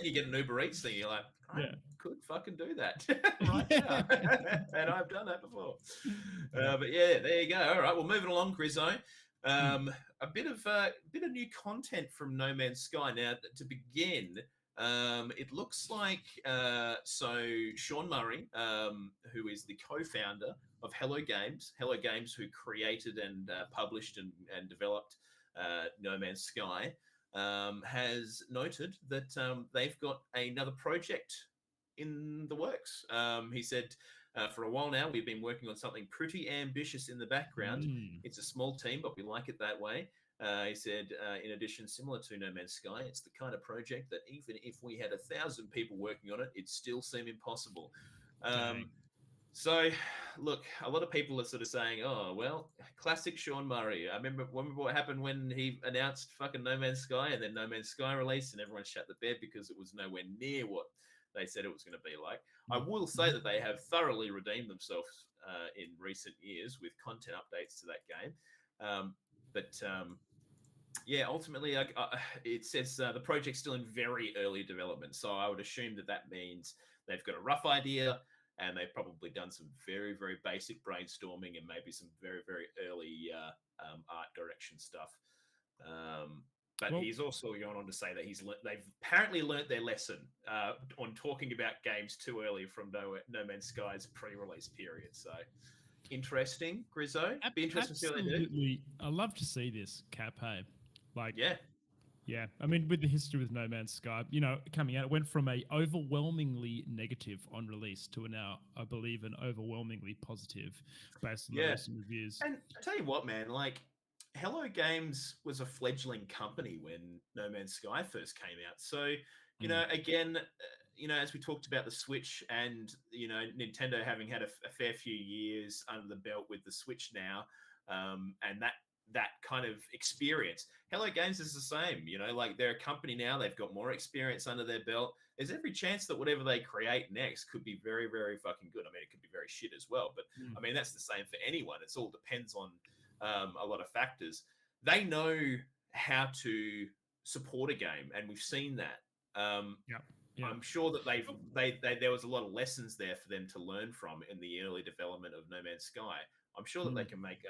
you get an Uber Eats thing. You're like, I could fucking do that right now, and I've done that before. But there you go. All right, well, moving along, Grizzo. A bit of new content from No Man's Sky. Now, to begin, it looks like Sean Murray, who is the co-founder of Hello Games, who created and published and developed No Man's Sky, has noted that they've got another project in the works. He said, for a while now, we've been working on something pretty ambitious in the background. It's a small team, but we like it that way. He said, in addition, similar to No Man's Sky, it's the kind of project that even if we had 1,000 people working on it, it'd still seem impossible. So, look, a lot of people are sort of saying, oh, well, classic Sean Murray. I remember what happened when he announced fucking No Man's Sky, and then No Man's Sky released, and everyone shut the bed because it was nowhere near what they said it was going to be like. I will say that they have thoroughly redeemed themselves in recent years with content updates to that game. Ultimately, it says the project's still in very early development. So I would assume that means they've got a rough idea, and they've probably done some very, very basic brainstorming and maybe some very, very early art direction stuff. But he's also going on to say that they've apparently learnt their lesson on talking about games too early from No Man's Sky's pre-release period. So interesting, Grizzo. Be interesting to see what they do. I love to see this, Cap. Hey, yeah. I mean, with the history with No Man's Sky, coming out, it went from a overwhelmingly negative on release to now, I believe, an overwhelmingly positive based on the recent reviews. And I tell you what, man, like, Hello Games was a fledgling company when No Man's Sky first came out. So, again, as we talked about the Switch and, Nintendo having had a fair few years under the belt with the Switch now, and that kind of experience. Hello Games is the same, you know, like they're a company now, they've got more experience under their belt. There's every chance that whatever they create next could be very, very fucking good. I mean, it could be very shit as well, but I mean, that's the same for anyone. It's all depends on a lot of factors. They know how to support a game, and we've seen that. Yeah. I'm sure that there was a lot of lessons there for them to learn from in the early development of No Man's Sky. I'm sure that they can make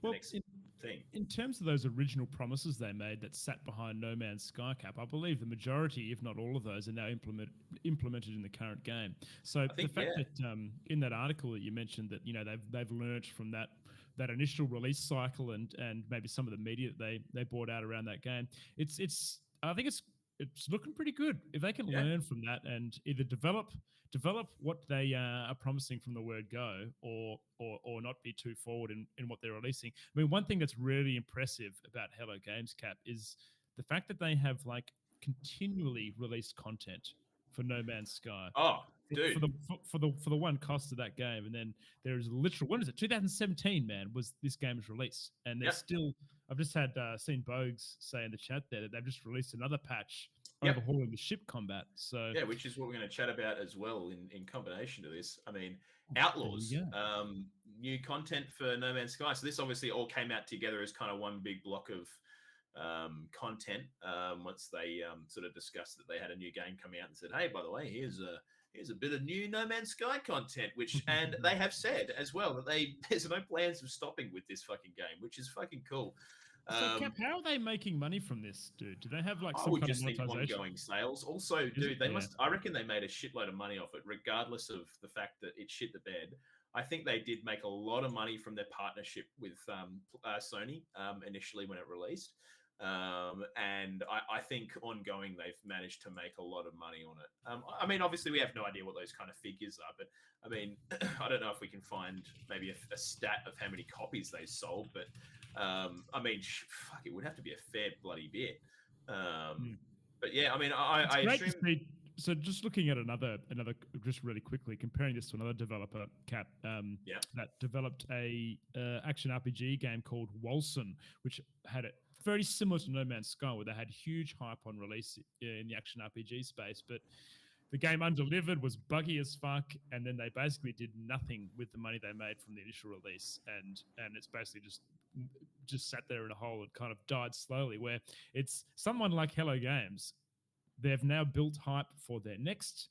the next thing. In terms of those original promises they made that sat behind No Man's Sky, Cap, I believe the majority, if not all of those, are now implemented in the current game. So the fact that in that article that you mentioned that, you know, they've learned from that initial release cycle and maybe some of the media that they brought out around that game, I think it's looking pretty good if they can learn from that and either develop what they are promising from the word go, or not be too forward in what they're releasing. I mean, one thing that's really impressive about Hello Games, Cap, is the fact that they have like continually released content for No Man's Sky. Oh, dude. For the one cost of that game, and then there is literal, when is it? 2017, man, was this game's release, and there's still. I've just had seen Bogues say in the chat there that they've just released another patch overhauling the ship combat. So which is what we're going to chat about as well in combination to this. I mean, Outlaws, new content for No Man's Sky. So this obviously all came out together as kind of one big block of content once they sort of discussed that they had a new game coming out and said, hey, by the way, here's a bit of new No Man's Sky content, and they have said as well that there's no plans of stopping with this fucking game, which is fucking cool. So, Cap, how are they making money from this, dude? Do they have like some kind of monetization? Ongoing sales. Also, dude, they must. I reckon they made a shitload of money off it, regardless of the fact that it shit the bed. I think they did make a lot of money from their partnership with Sony initially when it released. And I think ongoing they've managed to make a lot of money on it. I mean, obviously we have no idea what those kind of figures are, but I mean, I don't know if we can find maybe a stat of how many copies they sold, but I mean, fuck, it would have to be a fair bloody bit. But yeah, I mean, I assume. So just looking at another, just really quickly comparing this to another developer, Cap, that developed a action RPG game called Wolson, which had it very similar to No Man's Sky, where they had huge hype on release in the action RPG space, but the game undelivered, was buggy as fuck, and then they basically did nothing with the money they made from the initial release, and it's basically just sat there in a hole and kind of died slowly. Where it's someone like Hello Games, they've now built hype for their next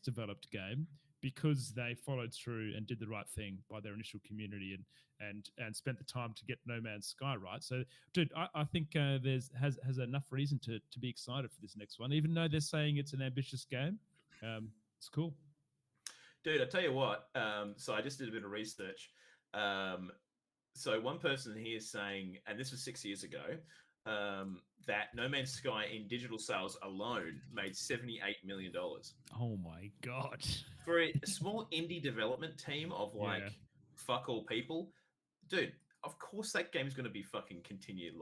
developed game because they followed through and did the right thing by their initial community and spent the time to get No Man's Sky right. So, dude, I think has enough reason to be excited for this next one, even though they're saying it's an ambitious game. It's cool. Dude, I tell you what. So I just did a bit of research. So one person here is saying, and this was 6 years ago, that No Man's Sky in digital sales alone made $78 million. Oh my God. For a small indie development team of fuck all people, dude, of course that game's going to be fucking continued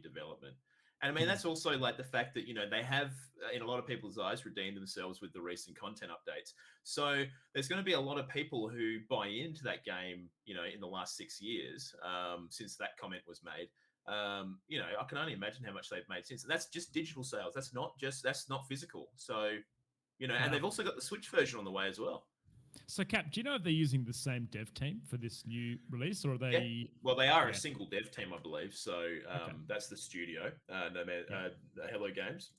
development. And I mean, that's also like the fact that, you know, they have, in a lot of people's eyes, redeemed themselves with the recent content updates. So there's going to be a lot of people who buy into that game, you know, in the last 6 years, since that comment was made. You know, I can only imagine how much they've made since. And that's just digital sales. That's not physical. So, you know, and they've also got the Switch version on the way as well. So, Cap, do you know if they're using the same dev team for this new release, or are they? Yeah. Well, they are a single dev team, I believe. So that's the studio, Hello Games,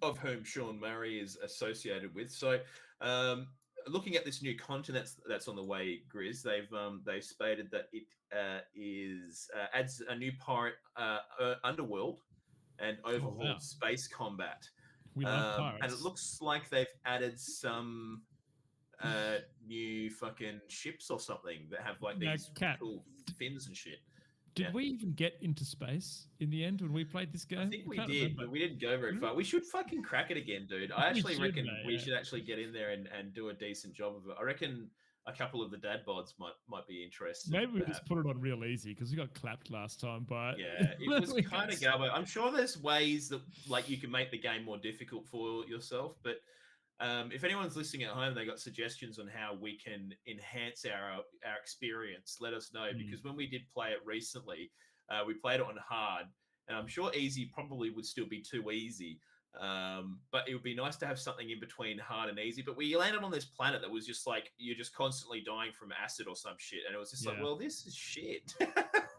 of whom Sean Murray is associated with. So, looking at this new content that's on the way, Grizz, they've stated that it adds a new pirate underworld and overhauled space combat. We love pirates, and it looks like they've added some new fucking ships or something that have like these cool fins and shit. Did we even get into space in the end when we played this game? I think we did, but we didn't go very far. We should fucking crack it again, dude. I actually reckon we should actually get in there and do a decent job of it. I reckon a couple of the dad bods might be interested. Maybe we just put it on real easy because we got clapped last time by it was kind of gabbo. I'm sure there's ways that like you can make the game more difficult for yourself, but if anyone's listening at home, they got suggestions on how we can enhance our experience, let us know. Because when we did play it recently, we played it on hard, and I'm sure easy probably would still be too easy. But it would be nice to have something in between hard and easy. But we landed on this planet that was just like, you're just constantly dying from acid or some shit. And it was just like, well, this is shit.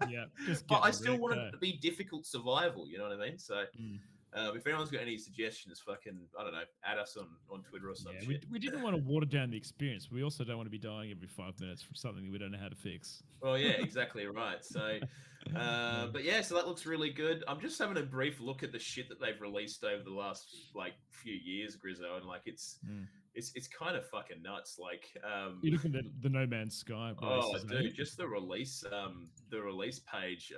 Yeah. Just but I still want it to be difficult survival. You know what I mean? So if anyone's got any suggestions, fucking, I don't know, add us on Twitter or some shit. We didn't want to water down the experience. We also don't want to be dying every 5 minutes from something that we don't know how to fix. Well, yeah, exactly right. So, but yeah, so that looks really good. I'm just having a brief look at the shit that they've released over the last like few years, Grizzo, and like it's kind of fucking nuts. Like, you look at the No Man's Sky. Oh, dude, just the release page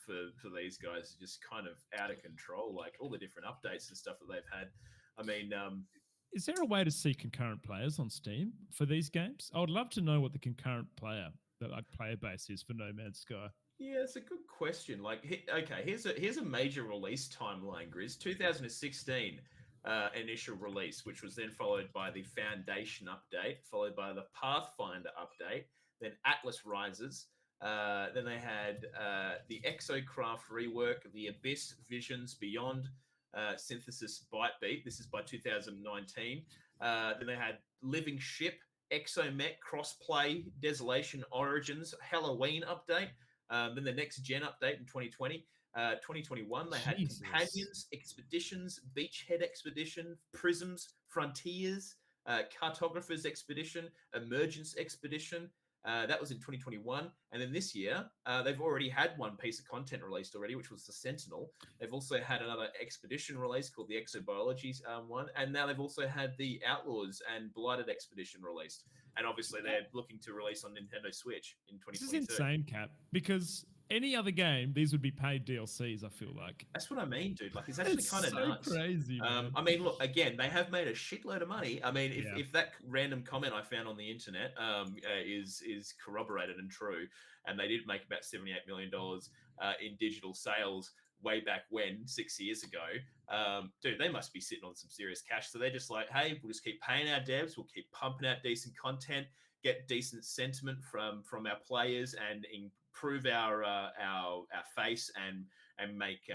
for these guys is just kind of out of control. Like all the different updates and stuff that they've had. I mean, is there a way to see concurrent players on Steam for these games? I would love to know what the concurrent player base is for No Man's Sky. Yeah, it's a good question. Like, okay, here's a major release timeline, Grizz. 2016 initial release, which was then followed by the Foundation update, followed by the Pathfinder update, then Atlas Rises. Then they had the Exocraft rework, the Abyss Visions Beyond, Synthesis Bytebeat. This is by 2019. Then they had Living Ship, Exomech Crossplay, Desolation Origins, Halloween update. Then the Next Gen update in 2020. 2021, they had Companions, Expeditions, Beachhead Expedition, Prisms, Frontiers, Cartographers Expedition, Emergence Expedition. That was in 2021. And then this year, they've already had one piece of content released already, which was the Sentinel. They've also had another expedition release called the Exobiology one. And now they've also had the Outlaws and Blighted Expedition released. And obviously, they're looking to release on Nintendo Switch in 2022. This is insane, Cap, because any other game, these would be paid DLCs, I feel like. That's what I mean, dude. Like, it's actually kind of nuts. Crazy, man. I mean, look, again, they have made a shitload of money. I mean, if that random comment I found on the internet is corroborated and true, and they did make about $78 million in digital sales way back when, 6 years ago, dude, they must be sitting on some serious cash. So they're just like, hey, we'll just keep paying our devs. We'll keep pumping out decent content, get decent sentiment from our players, and improve our face and make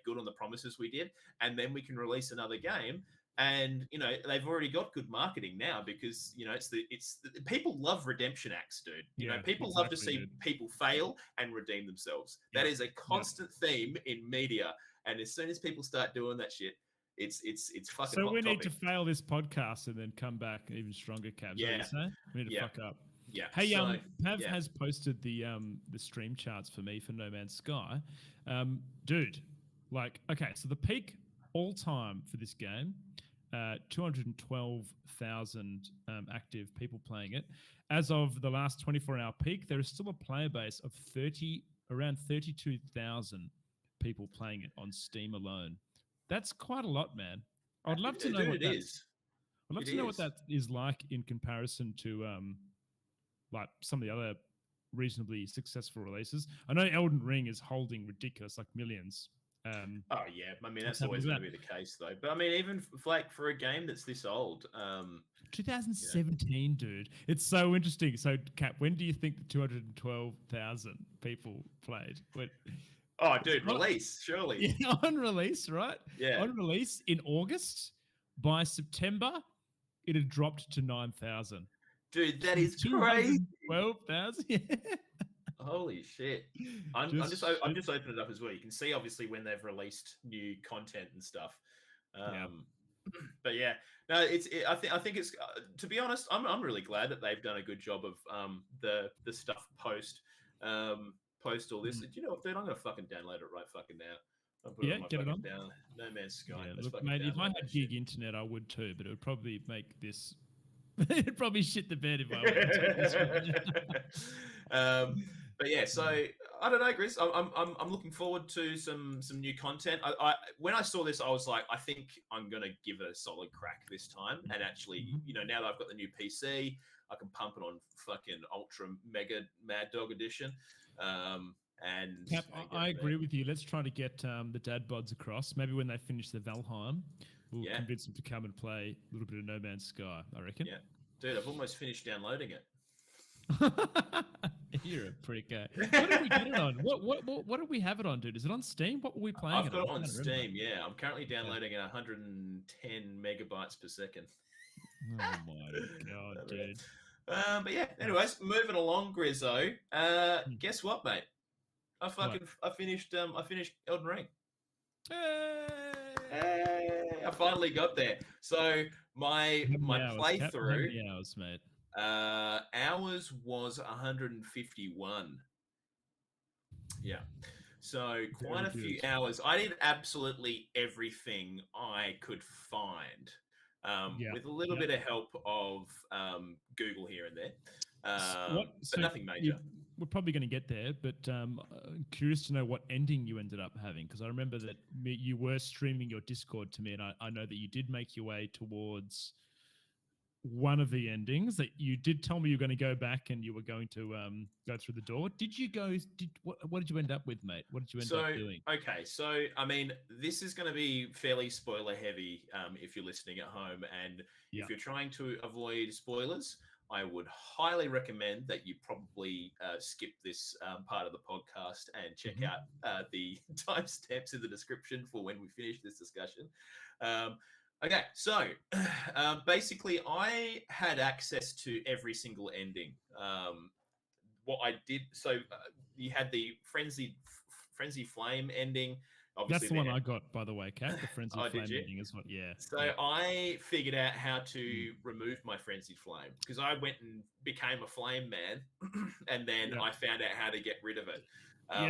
good on the promises we did, and then we can release another game. And you know, they've already got good marketing now because you know it's the people love redemption acts, dude. You know, people love to see people fail and redeem themselves. That is a constant theme in media, and as soon as people start doing that shit, it's fucking. So we need to fail this podcast and then come back even stronger, Cab. Yeah, we need to fuck up. Yeah. Hey, Pav has posted the stream charts for me for No Man's Sky. Dude, like, okay, so the peak all time for this game, 212,000 active people playing it. As of the last 24-hour peak, there is still a player base of around 32,000 people playing it on Steam alone. That's quite a lot, man. I'd love to know what that is. I'd love to know what that is like in comparison to like some of the other reasonly successful releases. I know Elden Ring is holding ridiculous, like millions. Oh yeah, I mean that's always going to be the case though. But I mean, even like for a game that's this old, 2017, dude, it's so interesting. So, Cap, when do you think the 212,000 people played? Oh, dude, release surely. Yeah, on release, right? Yeah, on release in August. By September, it had dropped to 9,000. Dude, that is crazy. 12,000. Holy shit! I'm just opening it up as well. You can see obviously when they've released new content and stuff. But yeah, no, I think it's to be honest, I'm really glad that they've done a good job of the stuff post all this. You know what, dude? I'm gonna fucking download it right fucking now. Get it on. Down. No Man's Sky. Yeah, look, mate, if I had gig internet, I would too, but it would probably make this. It'd probably shit the bed if I went. But yeah, so I don't know, Grizz. I'm looking forward to some new content. When I saw this, I was like, I think I'm gonna give it a solid crack this time. And actually, you know, now that I've got the new PC, I can pump it on fucking Ultra Mega Mad Dog Edition. And Cap, I agree with you. Let's try to get the dad bods across. Maybe when they finish the Valheim, We'll convince him to come and play a little bit of No Man's Sky, I reckon. Yeah. Dude, I've almost finished downloading it. You're a prick. What did we get it on? What did we have it on, dude? Is it on Steam? What were we playing? I've got it on Steam. Yeah, I'm currently downloading at 110 megabytes per second. Oh my god, dude. But yeah. Anyways, moving along, Grizzo. Guess what, mate? I finished Elden Ring. Hey, I finally got there. So my playthrough. How many hours, mate? Hours was 151. Yeah. So quite a few hours. I did absolutely everything I could find, with a little bit of help of Google here and there, but nothing major. We're probably going to get there, but I'm curious to know what ending you ended up having, because I remember that you were streaming your Discord to me, and I know that you did make your way towards one of the endings. That you did tell me you were going to go back and you were going to go through the door. Did you go? What did you end up with, mate? What did you end up doing? Okay, so I mean, this is going to be fairly spoiler heavy if you're listening at home, and if you're trying to avoid spoilers, I would highly recommend that you probably skip this part of the podcast and check out the timestamps in the description for when we finish this discussion. Okay, so basically I had access to every single ending. What I did, so you had the Frenzy Flame ending. Obviously, that's the one I got, by the way, Kat. The Frenzy Flame ending is what, So I figured out how to remove my Frenzied Flame, because I went and became a flame man, and then I found out how to get rid of it,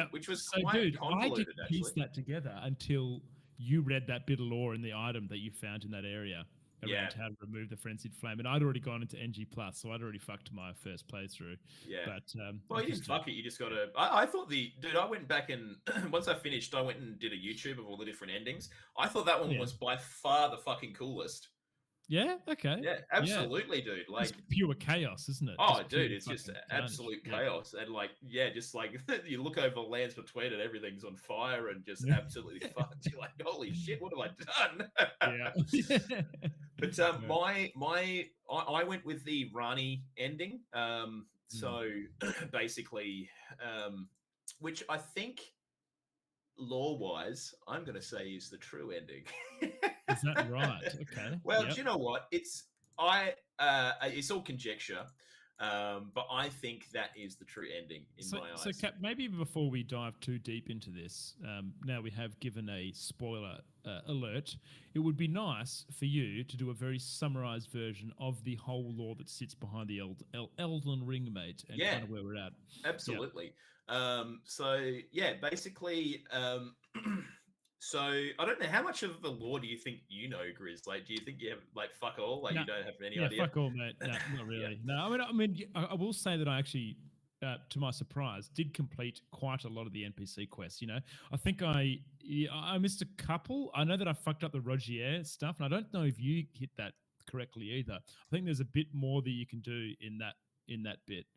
which was quite convoluted, I didn't piece that together until you read that bit of lore in the item that you found in that area around how to remove the Frenzied Flame. And I'd already gone into NG+, so I'd already fucked my first playthrough. Yeah. But, well, you didn't fuck it. You just got to... I thought I went back and... once I finished, I went and did a YouTube of all the different endings. I thought that one was by far the fucking coolest. Yeah? Okay. Yeah, absolutely, dude. Like, it's pure chaos, isn't it? Oh, dude, it's just absolute chaos. And like, just like you look over the lands between and everything's on fire and just absolutely fucked. You're like, holy shit, what have I done? But I went with the Rani ending. So basically, which I think lore-wise, I'm going to say is the true ending. Is that right? Okay. Well, do you know what? It's all conjecture, but I think that is the true ending in my eyes. So, Cap, maybe before we dive too deep into this, now we have given a spoiler alert. It would be nice for you to do a very summarized version of the whole lore that sits behind the Elden Ring, mate, and kind of where we're at. Absolutely. Basically. So I don't know, how much of the lore do you think you know, Grizz? Like, do you think you have like fuck all? Like, you don't have any idea? Fuck all, mate. No, not really. No, I mean, I will say that I actually, to my surprise, did complete quite a lot of the NPC quests. You know, I think I missed a couple. I know that I fucked up the Rogier stuff, and I don't know if you hit that correctly either. I think there's a bit more that you can do in that bit.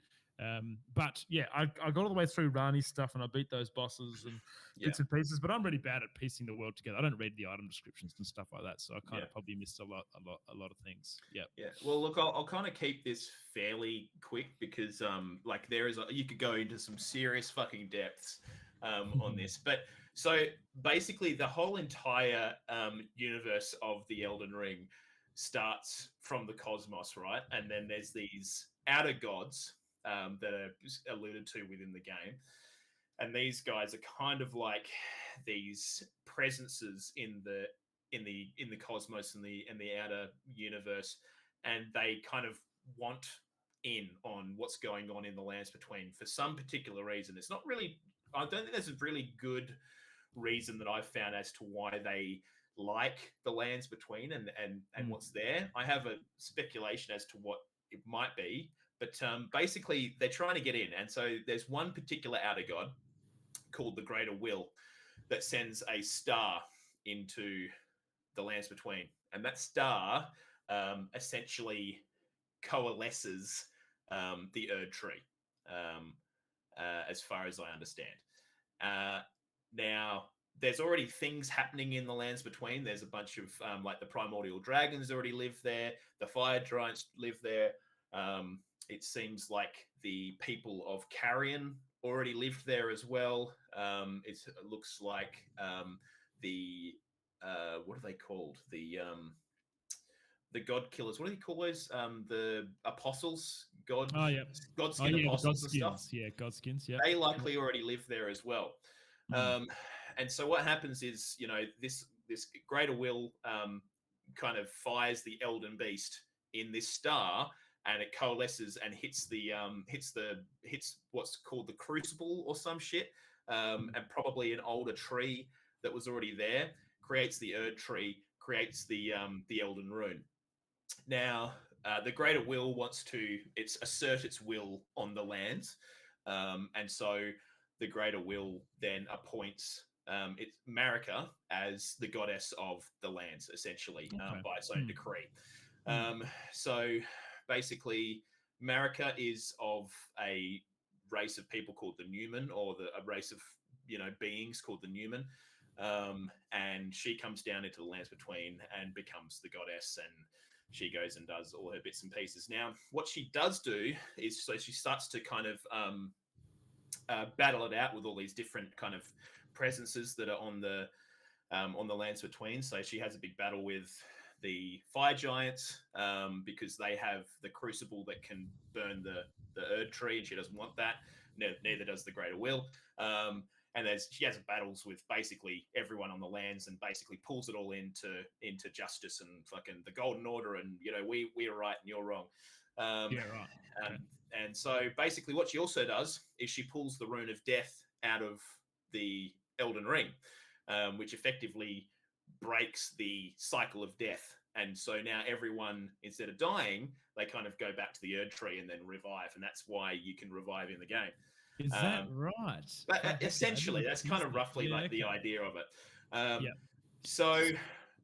But yeah, I got all the way through Rani's stuff and I beat those bosses and bits and pieces, but I'm really bad at piecing the world together. I don't read the item descriptions and stuff like that, so I kind of probably missed a lot of things. Yeah. Well, look, I'll kind of keep this fairly quick because like you could go into some serious fucking depths on this. But so basically the whole entire universe of the Elden Ring starts from the cosmos, right? And then there's these outer gods that are alluded to within the game, and these guys are kind of like these presences in the cosmos and the outer universe, and they kind of want in on what's going on in the lands between for some particular reason. It's not really, I don't think there's a really good reason that I've found as to why they like the lands between and what's there. I have a speculation as to what it might be. But basically, they're trying to get in. And so there's one particular outer god called the Greater Will that sends a star into the lands between. And that star essentially coalesces the Erd Tree, as far as I understand. Now, there's already things happening in the lands between. There's a bunch of like the primordial dragons already live there. The fire giants live there. It seems like the people of Carrion already lived there as well. It looks like the what are they called? The god killers. What do they call those? The apostles, godskin apostles and stuff. Yeah, godskins. Yeah, they likely already live there as well. And so what happens is, this greater will kind of fires the Elden Beast in this star, and it coalesces and hits what's called the Crucible or some shit, and probably an older tree that was already there, creates the Erd tree, creates the Elden Rune. Now, the greater will wants to assert its will on the lands, and so the greater will then appoints it's Marika as the goddess of the lands, essentially, by its own decree. So basically, Marika is of a race of people called the Newman, or a race of beings called the Newman, and she comes down into the lands between and becomes the goddess, and she goes and does all her bits and pieces. Now, what she does do is, so she starts to kind of battle it out with all these different kind of presences that are on the lands between. So she has a big battle with the fire giants because they have the crucible that can burn the Erd tree, and she doesn't want that. Neither does the greater will. And she has battles with basically everyone on the lands, and basically pulls it all into justice and fucking the Golden Order, and we are right and you're wrong. Right. Okay. And so basically what she also does is she pulls the Rune of Death out of the Elden Ring, which effectively breaks the cycle of death. And so now everyone, instead of dying, they kind of go back to the Erd tree and then revive. And that's why you can revive in the game. Is that right? But essentially, that's kind of roughly the idea of it. So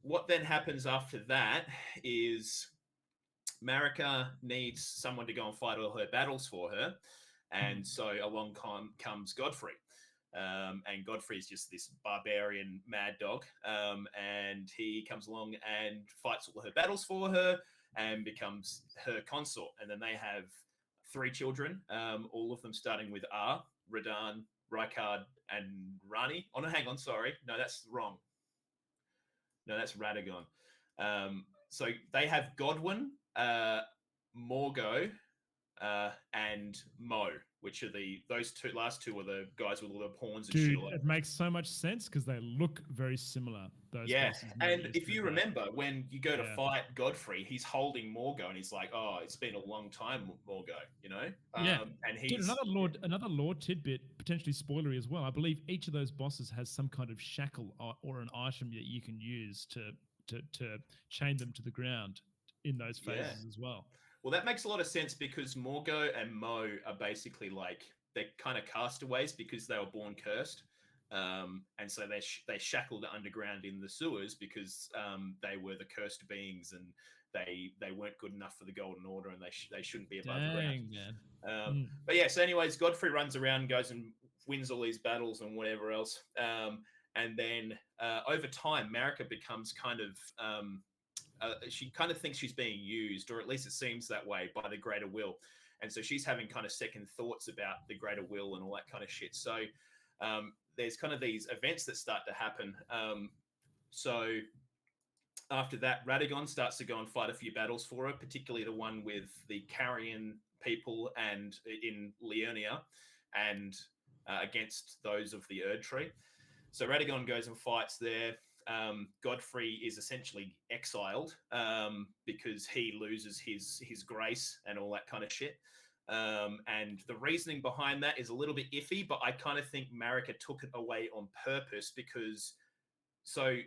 what then happens after that is Marika needs someone to go and fight all her battles for her. And so along comes Godfrey. And Godfrey is just this barbarian mad dog. And he comes along and fights all her battles for her and becomes her consort. And then they have 3 children, all of them starting with R: Radahn, Rykard, and Rani. Oh, no, hang on. Sorry. No, that's wrong. No, that's Radagon. So they have Godwyn, Morgo, and Mo, which are those last two are the guys with all the horns and shit. It makes so much sense because they look very similar. Those bosses. And if you remember, when you go to fight Godfrey, he's holding Morgo, and he's like, "Oh, it's been a long time, Morgo," And he's another lore tidbit, potentially spoilery as well. I believe each of those bosses has some kind of shackle or an item that you can use to chain them to the ground in those phases as well. Well, that makes a lot of sense because Morgo and Mo are basically like, they're kind of castaways because they were born cursed. And so they shackled underground in the sewers because they were the cursed beings, and they weren't good enough for the Golden Order, and they shouldn't be above ground. Man. But yeah, so anyways, Godfrey runs around, goes and wins all these battles and whatever else. And then over time, Marika becomes kind of... she kind of thinks she's being used, or at least it seems that way, by the greater will. And so she's having kind of second thoughts about the greater will and all that kind of shit. So there's kind of these events that start to happen. So after that, Radagon starts to go and fight a few battles for her, particularly the one with the Carrion people and in Liurnia, and against those of the Erd tree. So Radagon goes and fights there. Godfrey is essentially exiled because he loses his grace and all that kind of shit. And the reasoning behind that is a little bit iffy, but I kind of think Marika took it away on purpose because... So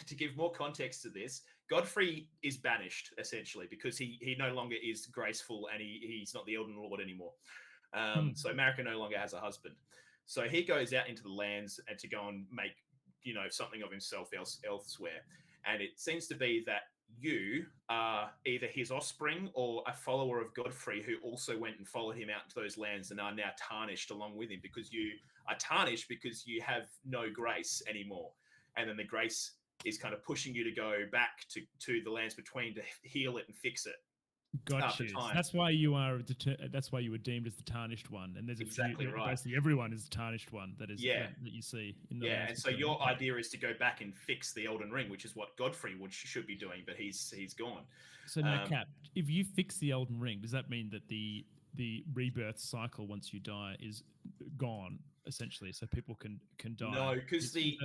to give more context to this, Godfrey is banished, essentially, because he no longer is graceful, and he's not the Elden Lord anymore. So Marika no longer has a husband. So he goes out into the lands and to go and make something of himself elsewhere. And it seems to be that you are either his offspring or a follower of Godfrey who also went and followed him out into those lands and are now tarnished along with him because you are tarnished because you have no grace anymore, and then the grace is kind of pushing you to go back to the lands between to heal it and fix it. Got you. So that's why you are. That's why you were deemed as the tarnished one, and there's exactly right. Basically, everyone is the tarnished one. That is that you see in the and so your idea is to go back and fix the Elden Ring, which is what Godfrey should be doing, but he's gone. So now, Cap, if you fix the Elden Ring, does that mean that the rebirth cycle once you die is gone essentially, so people can die? No, because the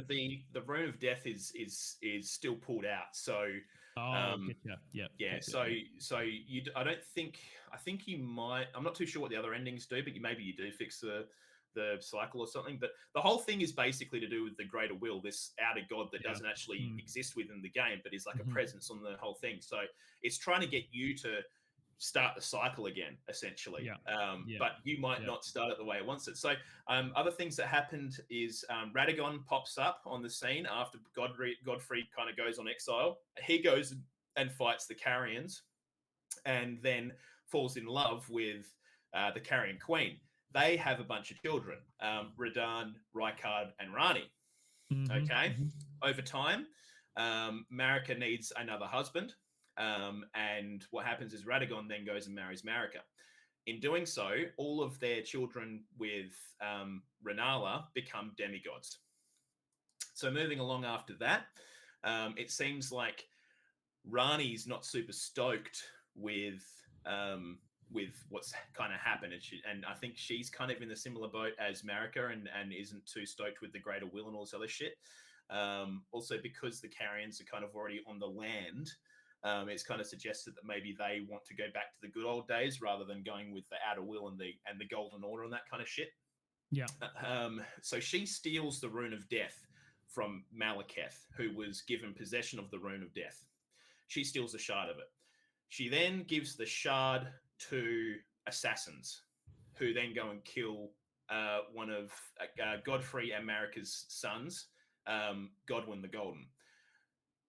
Rune of Death is still pulled out. So So you, I don't think, I think you might, I'm not too sure what the other endings do, but maybe you do fix the cycle or something. But the whole thing is basically to do with the greater will, this outer god that doesn't actually exist within the game, but is like a presence on the whole thing. So it's trying to get you to start the cycle again, essentially. But you might not start it the way it wants it. So other things that happened is Radagon pops up on the scene after Godfrey kind of goes on exile. He goes and fights the Carians and then falls in love with the Carian queen. They have a bunch of children, Radahn, Rykard, and Rani. Over time, Marika needs another husband. And what happens is Radagon then goes and marries Marika. In doing so, all of their children with Rennala become demigods. So moving along after that, it seems like Rani's not super stoked with what's kind of happened, and I think she's kind of in the similar boat as Marika, and isn't too stoked with the greater will and all this other shit. Also, because the Carians are kind of already on the land, it's kind of suggested that maybe they want to go back to the good old days rather than going with the outer will and the golden order and that kind of shit. So she steals the Rune of Death from Malekith, who was given possession of the Rune of Death. She steals a shard of it. She then gives the shard to assassins, who then go and kill one of Godfrey and Marika's sons, Godwyn the Golden.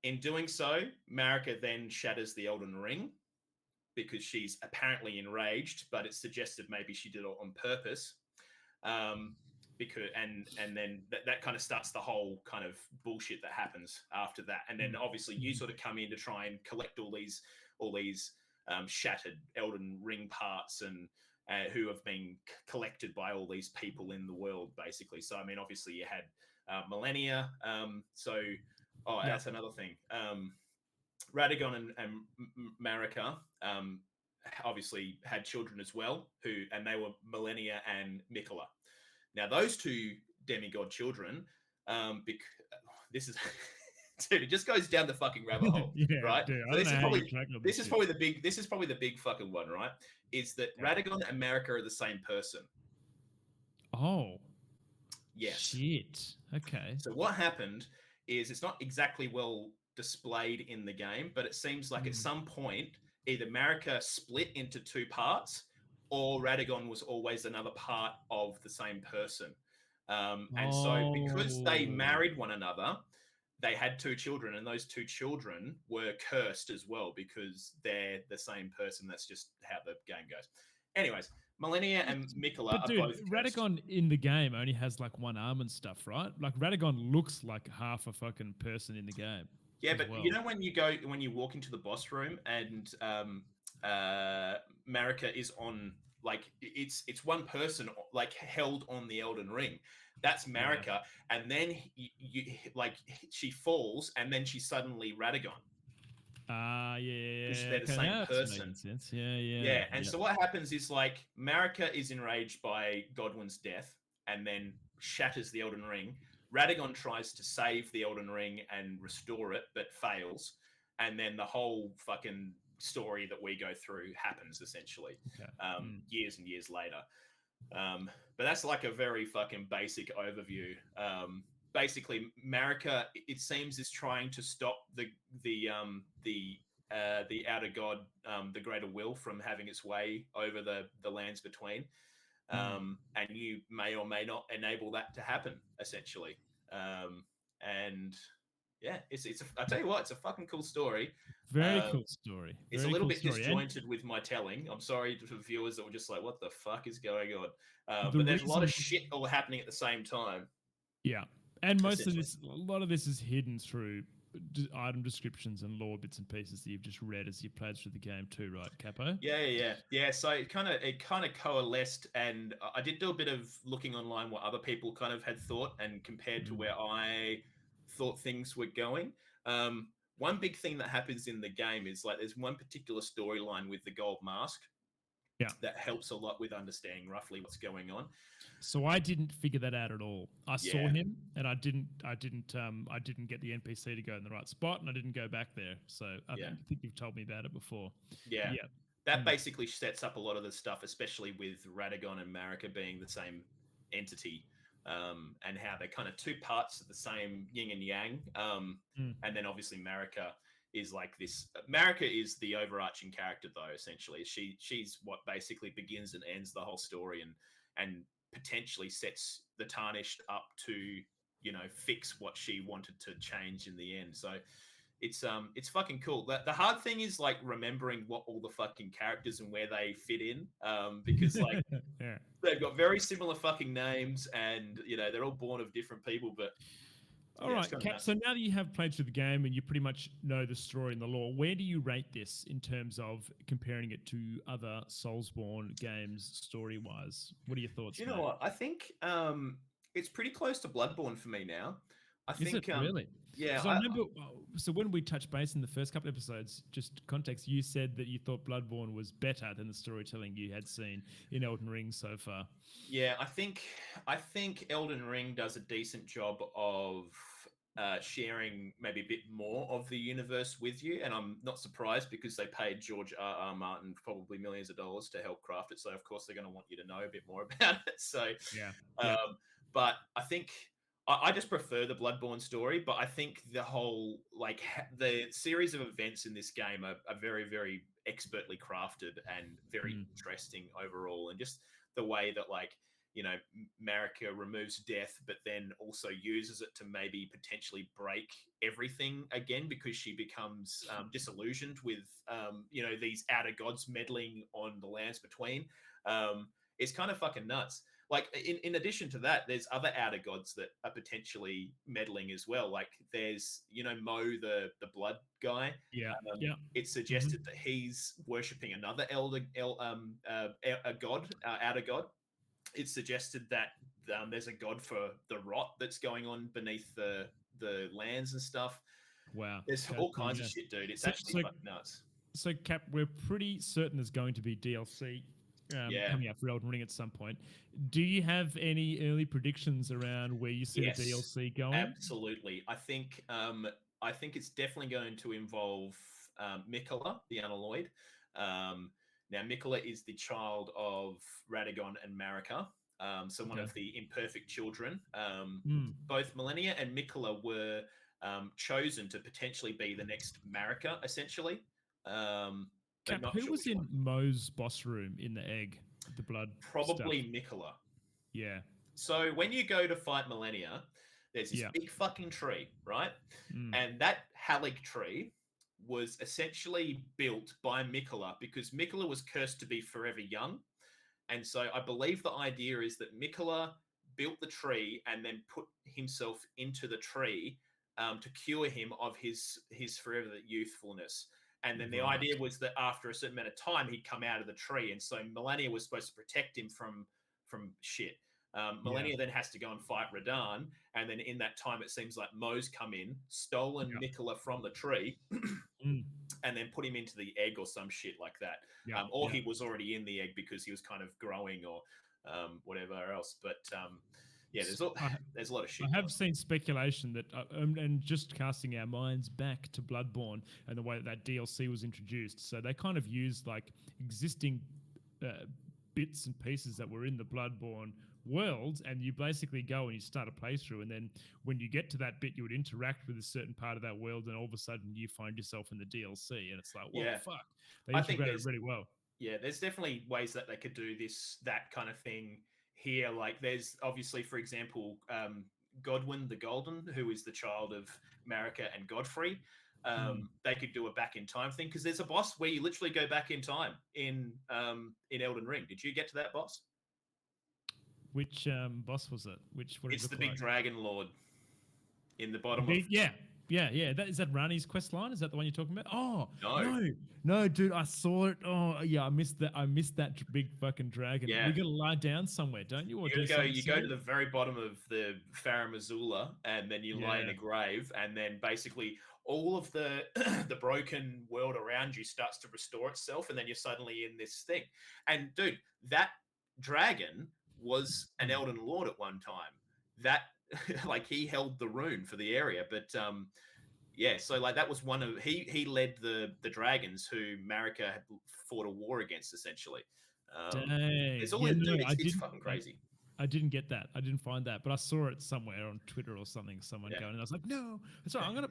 In doing so, Marika then shatters the Elden Ring because she's apparently enraged, but it's suggested maybe she did it on purpose. Because then that kind of starts the whole kind of bullshit that happens after that. And then obviously you sort of come in to try and collect all these shattered Elden Ring parts and who have been collected by all these people in the world, basically. So I mean, obviously you had Millennia. That's another thing. Radagon and Marika obviously had children as well, and they were Millennia and Mikola. Now, those two demigod children, this is, dude, it just goes down the fucking rabbit hole, right? Dude, so this is probably the big fucking one, right? Is that Radagon and Marika are the same person? Oh, yes. Shit. Okay. So what happened is, it's not exactly well displayed in the game, but it seems like at some point either Marika split into two parts, or Radagon was always another part of the same person. So because they married one another, they had two children, and those two children were cursed as well because they're the same person. That's just how the game goes. Anyways, Millennia and Mikola are both cursed. Radagon in the game only has like one arm and stuff, right? Like Radagon looks like half a fucking person in the game. Yeah, but you know when you walk into the boss room and Marika is on, like, it's one person like held on the Elden Ring. That's Marika, and then she falls, and then she's suddenly Radagon. Because they're the same person. Sense. And so what happens is, like, Marika is enraged by Godwyn's death and then shatters the Elden Ring. Radagon tries to save the Elden Ring and restore it, but fails. And then the whole fucking story that we go through happens, essentially, years and years later. But that's like a very fucking basic overview. Basically, Marika, it seems, is trying to stop the outer god, the greater will, from having its way over the lands between. And you may or may not enable that to happen, essentially. And Yeah, I tell you what, it's a fucking cool story. Very cool story. It's a little bit disjointed with my telling. I'm sorry to viewers that were just like, what the fuck is going on? But there's a lot of shit all happening at the same time. Yeah. And most of this, a lot of this is hidden through item descriptions and lore bits and pieces that you've just read as you played through the game too, right, Capo? Yeah. So it kind of coalesced, and I did do a bit of looking online what other people kind of had thought and compared to where I thought things were going. One big thing that happens in the game is like there's one particular storyline with the gold mask. Yeah, that helps a lot with understanding roughly what's going on. So I didn't figure that out at all. I saw him, and I didn't get the NPC to go in the right spot, and I didn't go back there. So I think you've told me about it before. Yeah. That basically sets up a lot of the stuff, especially with Radagon and Marika being the same entity, and how they're kind of two parts of the same yin and yang. And then obviously Marika is like this. Marika is the overarching character, though. Essentially, she's what basically begins and ends the whole story, and potentially sets the Tarnished up to fix what she wanted to change in the end. So it's fucking cool. The hard thing is like remembering what all the fucking characters and where they fit in, because like they've got very similar fucking names, and they're all born of different people, but. All right, Cap. So now that you have played through the game and you pretty much know the story and the lore, where do you rate this in terms of comparing it to other Soulsborne games story-wise? What are your thoughts? You know what? I think it's pretty close to Bloodborne for me now. I think really? Yeah. I remember. So when we touched base in the first couple of episodes, just context, you said that you thought Bloodborne was better than the storytelling you had seen in Elden Ring so far. Yeah, I think Elden Ring does a decent job of sharing maybe a bit more of the universe with you, and I'm not surprised because they paid George R.R. Martin probably millions of dollars to help craft it. So of course they're going to want you to know a bit more about it. So but I think. I just prefer the Bloodborne story, but I think the whole, like, the series of events in this game are very, very expertly crafted and very interesting overall. And just the way that, like, Marika removes death, but then also uses it to maybe potentially break everything again because she becomes disillusioned with, these outer gods meddling on the lands between. It's kind of fucking nuts. Like, in addition to that, there's other outer gods that are potentially meddling as well. Like, there's, Mo, the blood guy. It's suggested that he's worshipping another a god, outer god. It's suggested that there's a god for the rot that's going on beneath the lands and stuff. Wow. There's all kinds of shit, dude. It's actually fucking nuts. So, Cap, we're pretty certain there's going to be DLC coming out for Elden Ring at some point. Do you have any early predictions around where you see the DLC going? Absolutely. I think it's definitely going to involve Miquella, the Unalloyed. Now, Miquella is the child of Radagon and Marika, so one of the imperfect children. Both Millennia and Miquella were chosen to potentially be the next Marika, essentially. Cap, who was in Mo's boss room in the egg, the blood Probably stuff? Miquella. Yeah. So when you go to fight Millennia, there's this big fucking tree, right? And that Halig tree was essentially built by Miquella because Miquella was cursed to be forever young. And so I believe the idea is that Miquella built the tree and then put himself into the tree to cure him of his forever youthfulness. And then the idea was that after a certain amount of time, he'd come out of the tree. And so Millennia was supposed to protect him from shit. Millennia then has to go and fight Radahn. And then in that time, it seems like Mo's come in, stolen Miquella from the tree, and then put him into the egg or some shit like that. He was already in the egg because he was kind of growing or whatever else. But there's a lot of shit. I have seen speculation that, and just casting our minds back to Bloodborne and the way that DLC was introduced. So they kind of used like existing bits and pieces that were in the Bloodborne world, and you basically go and you start a playthrough, and then when you get to that bit, you would interact with a certain part of that world, and all of a sudden you find yourself in the DLC, and it's like, well, fuck. They integrated it really well. Yeah, there's definitely ways that they could do that kind of thing here. Like there's obviously, for example, Godwin the Golden, who is the child of Marika and Godfrey, they could do a back in time thing, because there's a boss where you literally go back in time in Elden Ring. Did you get to that boss? Which boss was it? It's the big dragon lord in the bottom of... Yeah. Is that Rani's quest line? Is that the one you're talking about? Oh, no, dude, I saw it. Oh, yeah, I missed that big fucking dragon. Yeah. You got to lie down somewhere, don't you? Or you go to the very bottom of the Farum Azula, and then you lie in a grave, and then basically all of the the broken world around you starts to restore itself, and then you're suddenly in this thing. And dude, that dragon was an Elden Lord at one time. That like he held the rune for the area, but so like that was one of he led the dragons who Marika had fought a war against, essentially. Dang. It's all it's fucking crazy. I didn't get that. I didn't find that, but I saw it somewhere on Twitter or something. Someone going, and I was like, "No, sorry, I'm gonna."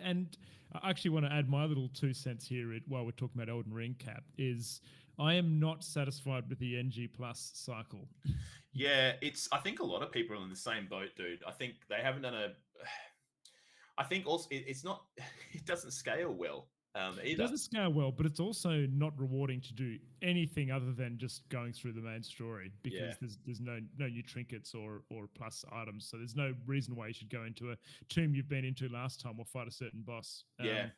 And I actually want to add my little 2 cents here while we're talking about Elden Ring. Cap is I am not satisfied with the NG Plus cycle. Yeah, I think a lot of people are in the same boat, dude. I think they haven't done I think also it's not. It doesn't scale well. Either. It doesn't scale well, but it's also not rewarding to do anything other than just going through the main story, because there's no new trinkets or plus items, so there's no reason why you should go into a tomb you've been into last time or fight a certain boss. And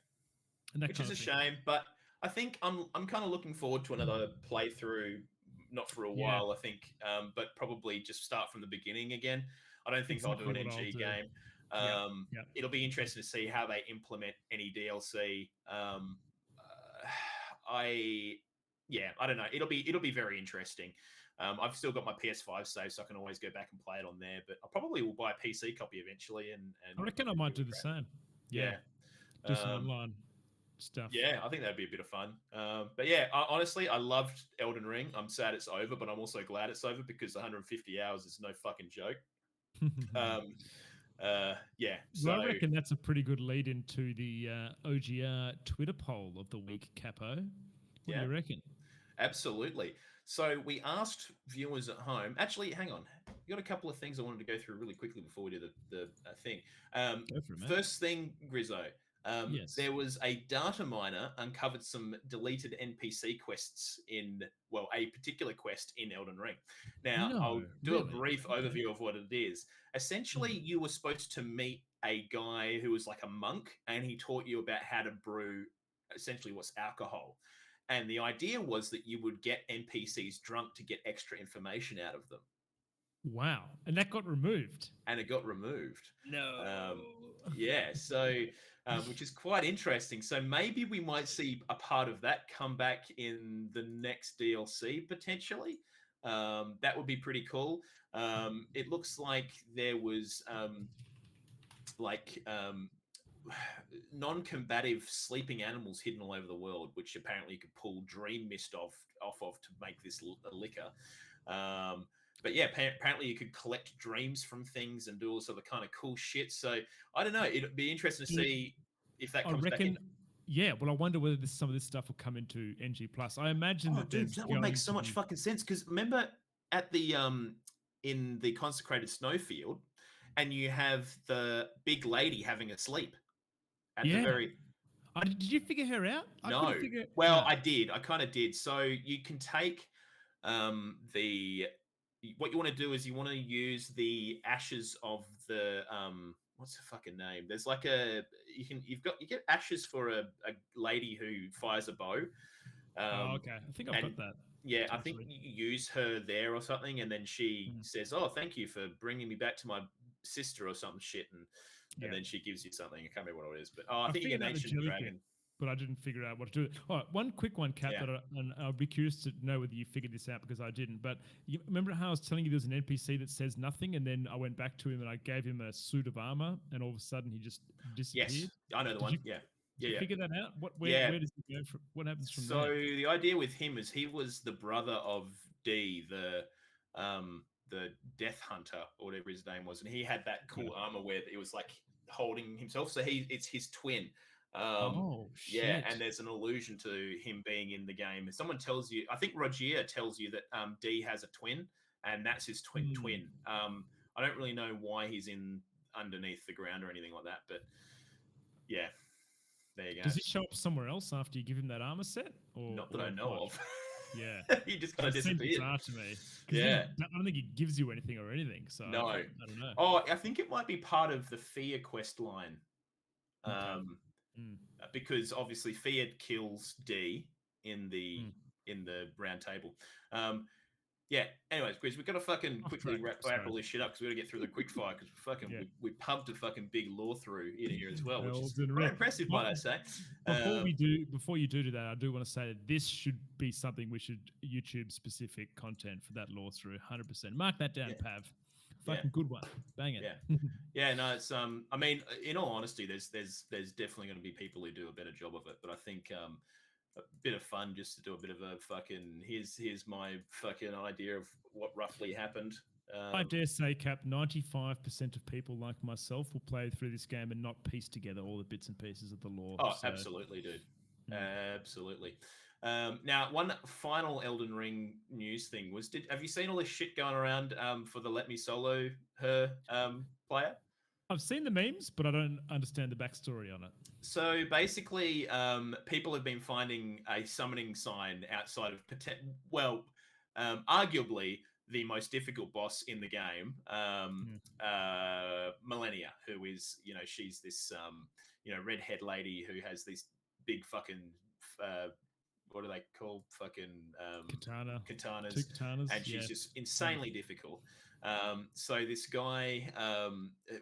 which is a shame, but I think I'm kind of looking forward to another playthrough, not for a while, I think, but probably just start from the beginning again. I don't think I'll do an NG game. It'll be interesting to see how they implement any DLC. I don't know. It'll be very interesting. I've still got my PS5 save, so I can always go back and play it on there. But I probably will buy a PC copy eventually. And I reckon I might do the same. Yeah, do some online stuff. Yeah, I think that'd be a bit of fun. But yeah, honestly, I loved Elden Ring. I'm sad it's over, but I'm also glad it's over, because 150 hours is no fucking joke. So I reckon that's a pretty good lead into the OGR Twitter poll of the week, Capo. What do you reckon? Absolutely. So we asked viewers at home. Actually, hang on. We got a couple of things I wanted to go through really quickly before we do the thing. Go for it, mate. First thing, Grizzo. There was a data miner uncovered some deleted NPC quests in, a particular quest in Elden Ring. Now, I'll do a brief overview of what it is. Essentially, you were supposed to meet a guy who was like a monk, and he taught you about how to brew essentially what's alcohol. And the idea was that you would get NPCs drunk to get extra information out of them. Wow. And that got removed. And it got removed. No. So, which is quite interesting. So maybe we might see a part of that come back in the next DLC, potentially. That would be pretty cool. It looks like there was non-combative sleeping animals hidden all over the world, which apparently you could pull dream mist off of to make this liquor. But yeah, apparently you could collect dreams from things and do all sort of kind of cool shit. So I don't know. It'd be interesting to see if that comes back in. Yeah, well, I wonder whether some of this stuff will come into NG Plus. I imagine that would make so much fucking sense, because remember at the in the consecrated snowfield, and you have the big lady having a sleep at the very. Did you figure her out? No. I did. I kind of did. So you can take what you want to do is you want to use the ashes of the what's the fucking name? There's like you get ashes for a lady who fires a bow. Okay. I think I've got that. Yeah, I think you use her there or something, and then she says, "Oh, thank you for bringing me back to my sister" or some shit, and then she gives you something. I can't remember what it is, but I think you get an ancient dragon. But I didn't figure out what to do. All right, one quick one, Kat, and I'll be curious to know whether you figured this out, because I didn't. But you remember how I was telling you there's an NPC that says nothing, and then I went back to him and I gave him a suit of armor, and all of a sudden he just disappeared? Yes, I know the one. Did you figure that out? Where does it go from? What happens from there? So the idea with him is he was the brother of D, the Death Hunter, or whatever his name was, and he had that cool armor where it was like holding himself. So it's his twin. Shit. And there's an allusion to him being in the game. If someone tells you, I think Rogier tells you that D has a twin, and that's his twin. I don't really know why he's in underneath the ground or anything like that, but yeah, there you go. Does he show up somewhere else after you give him that armor set? Or not that I know of. Yeah, he just kind of disappeared. Bizarre to me. Yeah, I don't think he gives you anything or anything. So no, I don't know. Oh, I think it might be part of the Fear quest line. Okay. Because obviously Fear kills D in the round table. Yeah. Anyways, Chris, we've got to fucking quickly wrap all this shit up because we got to get through the quick fire because we pumped a fucking big lore through in here as well, which is quite impressive, might I say. Before you do that, I do want to say that this should be something we should YouTube specific content for that lore through. 100%. Mark that down, Pav. Fucking good one. Bang it. Yeah. No, it's I mean, in all honesty, there's definitely going to be people who do a better job of it, but I think a bit of fun just to do a bit of a fucking here's my fucking idea of what roughly happened. I dare say, Cap, 95% of people like myself will play through this game and not piece together all the bits and pieces of the lore. Oh, so. Absolutely, dude. Absolutely. Now, one final Elden Ring news thing was: have you seen all this shit going around for the Let Me Solo Her player? I've seen the memes, but I don't understand the backstory on it. So basically, people have been finding a summoning sign outside of arguably the most difficult boss in the game, Millennia, who is, she's this, redhead lady who has these big fucking, what are they called? Fucking katanas. Two katanas. And she's just insanely difficult. So this guy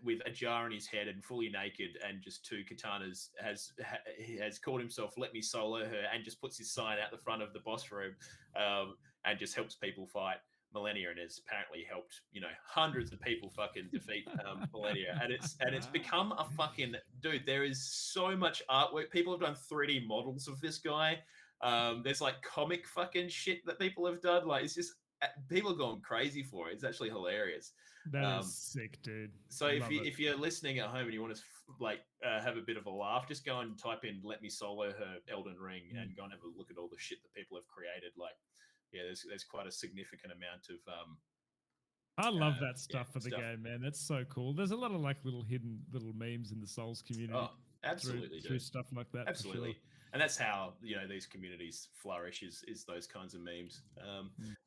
with a jar in his head and fully naked and just two katanas has called himself Let Me Solo Her and just puts his sign out the front of the boss room and just helps people fight Millennia, and has apparently helped hundreds of people fucking defeat Millennia, and it's become a fucking dude. There is so much artwork. People have done 3D models of this guy. There's like comic fucking shit that people have done. Like, it's just people are going crazy for it. It's actually hilarious. That is sick, dude. So if you're listening at home and you want to have a bit of a laugh, just go and type in "Let Me Solo Her Elden Ring" and go and have a look at all the shit that people have created. Like, yeah, there's quite a significant amount of. I love that stuff for the game, man. That's so cool. There's a lot of little hidden memes in the Souls community. Oh, absolutely, through stuff like that. Absolutely. And that's how these communities flourish is those kinds of memes.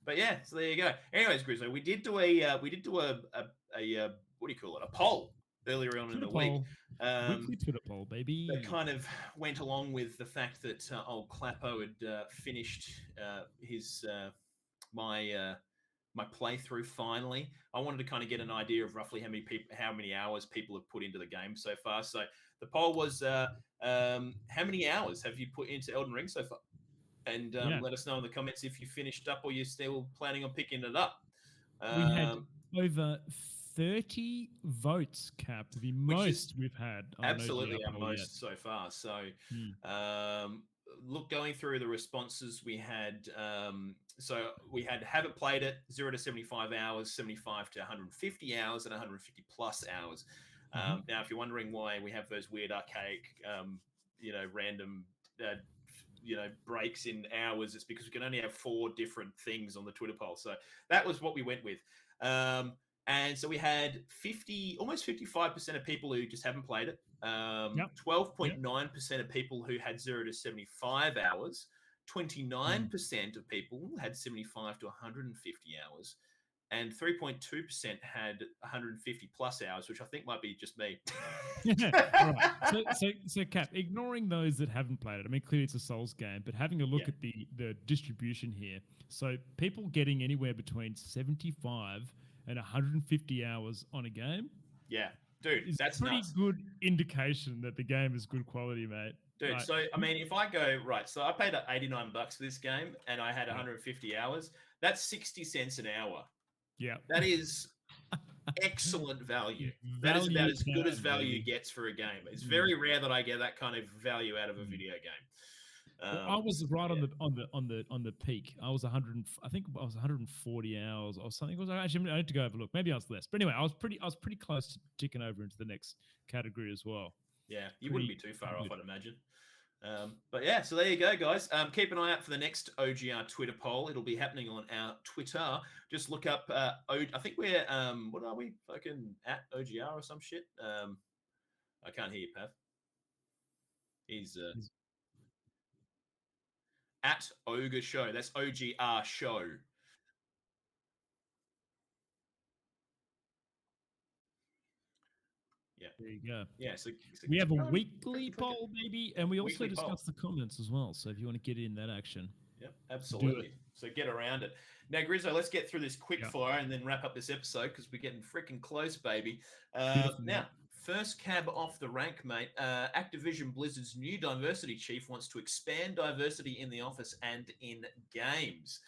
But yeah, so there you go. Anyways, Grizzly, we did do a what do you call it? A poll earlier on in the week. Weekly Twitter poll, baby. That kind of went along with the fact that old Clappo had finished his my playthrough finally. I wanted to kind of get an idea of roughly how many hours people have put into the game so far. So the poll was how many hours have you put into Elden Ring so far? And let us know in the comments if you finished up or you're still planning on picking it up. We had over 30 votes, Cap, the most we've had. Absolutely our most so far. So look, going through the responses, we had haven't played it 0 to 75 hours, 75 to 150 hours, and 150 plus hours. Now, if you're wondering why we have those weird archaic, random, breaks in hours, it's because we can only have 4 different things on the Twitter poll. So that was what we went with. And so we had almost 55% of people who just haven't played it. 12.9% of people who had 0 to 75 hours. 29% of people had 75 to 150 hours. And 3.2% had 150 plus hours, which I think might be just me. Right. So, Cap, ignoring those that haven't played it, I mean, clearly it's a Souls game, but having a look at the distribution here, so people getting anywhere between 75 and 150 hours on a game. Yeah, dude, that's pretty nuts. Good indication that the game is good quality, mate. Dude, right. So I mean, if I go so I paid $89 for this game and I had 150 hours. That's 60 cents an hour. Yeah, that is excellent value. That is about as good as value gets for a game. It's very rare that I get that kind of value out of a video game. Well, I was right on the peak. I was 140 hours or something. Actually, I need to go have a look. Maybe I was less, but anyway, I was pretty close to ticking over into the next category as well. Yeah, you wouldn't be too far off, I'd imagine. But yeah, so there you go, guys. Keep an eye out for the next OGR Twitter poll. It'll be happening on our Twitter. Just look up. I think we're what are we? Fucking at OGR or some shit. I can't hear you, Pav. He's at Ogre Show. That's OGR Show. Yeah. There you go. Yeah. So we have a weekly poll, maybe, and we also discuss the comments as well. So if you want to get in that action. Yep, absolutely. So get around it. Now, Grizzo, let's get through this quick fire and then wrap up this episode because we're getting freaking close, baby. Now, first cab off the rank, mate. Activision Blizzard's new diversity chief wants to expand diversity in the office and in games.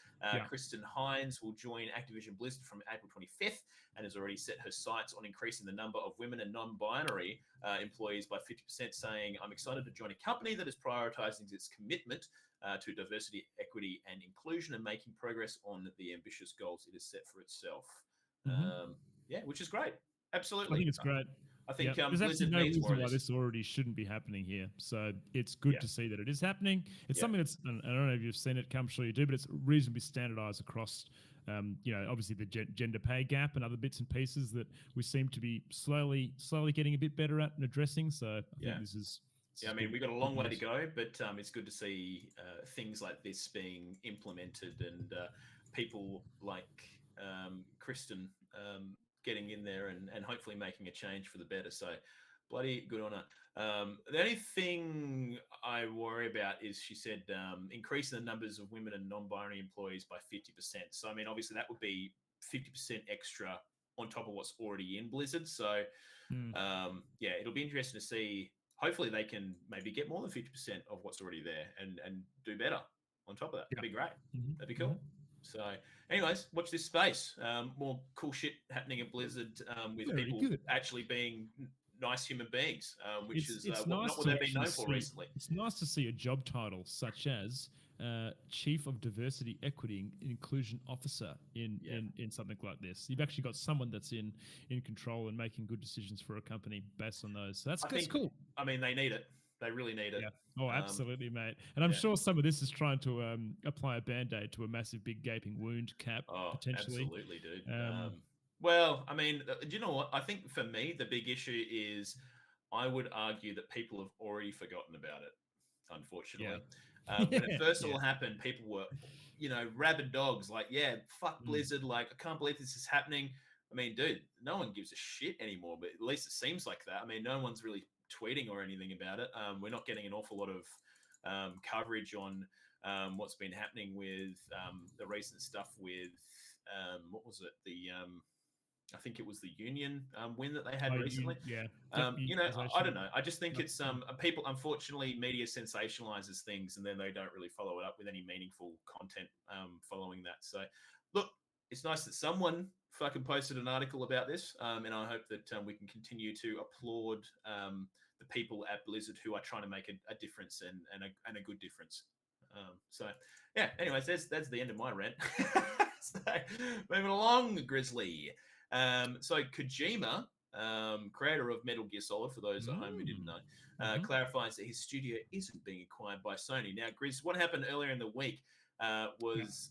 Kristen Hines will join Activision Blizzard from April 25th and has already set her sights on increasing the number of women and non-binary employees by 50%, saying, "I'm excited to join a company that is prioritizing its commitment to diversity, equity, and inclusion and making progress on the ambitious goals it has set for itself." Yeah, which is great. Absolutely. I think it's great. I think there's actually no reason why this already shouldn't be happening here. So it's good to see that it is happening. It's something that's, and I don't know if you've seen it, I'm sure you do, but it's reasonably standardized across, obviously the gender pay gap and other bits and pieces that we seem to be slowly getting a bit better at and addressing. So I think this is... Yeah, I mean, we've got a long way to go, but it's good to see things like this being implemented and people like Kristen getting in there and hopefully making a change for the better. So bloody good on her. The only thing I worry about is she said increasing the numbers of women and non-binary employees by 50%. So, I mean, obviously that would be 50% extra on top of what's already in Blizzard. So, it'll be interesting to see. Hopefully they can maybe get more than 50% of what's already there and do better on top of that. That'd be great. That'd be cool. So anyways, watch this space. More cool shit happening at Blizzard with people actually being nice human beings, which is not what they've been known for recently. It's nice to see a job title such as Chief of Diversity, Equity, and Inclusion Officer in something like this. You've actually got someone that's in control and making good decisions for a company based on those. So that's cool. I mean, they need it. They really need it. Yeah. Oh, absolutely, mate. And I'm sure some of this is trying to apply a Band-Aid to a massive, big, gaping wound cap, potentially. Absolutely, dude. Well, I mean, do you know what? I think for me, the big issue is I would argue that people have already forgotten about it, unfortunately. When it first all happened, people were, rabid dogs, like, fuck Blizzard. Like, I can't believe this is happening. I mean, dude, no one gives a shit anymore, but at least it seems like that. I mean, no one's really tweeting or anything about it. We're not getting an awful lot of coverage on what's been happening with the recent stuff with, what was it? I think it was the Union win that they had recently. I don't know. I just think it's people, unfortunately, media sensationalizes things and then they don't really follow it up with any meaningful content following that. So, look, it's nice that someone fucking posted an article about this, and I hope that we can continue to applaud the people at Blizzard who are trying to make a difference and a good difference. Anyways, that's the end of my rant. So, moving along, Grizzly. So Kojima, creator of Metal Gear Solid, for those at home who didn't know, clarifies that his studio isn't being acquired by Sony. Now, Grizz, what happened earlier in the week was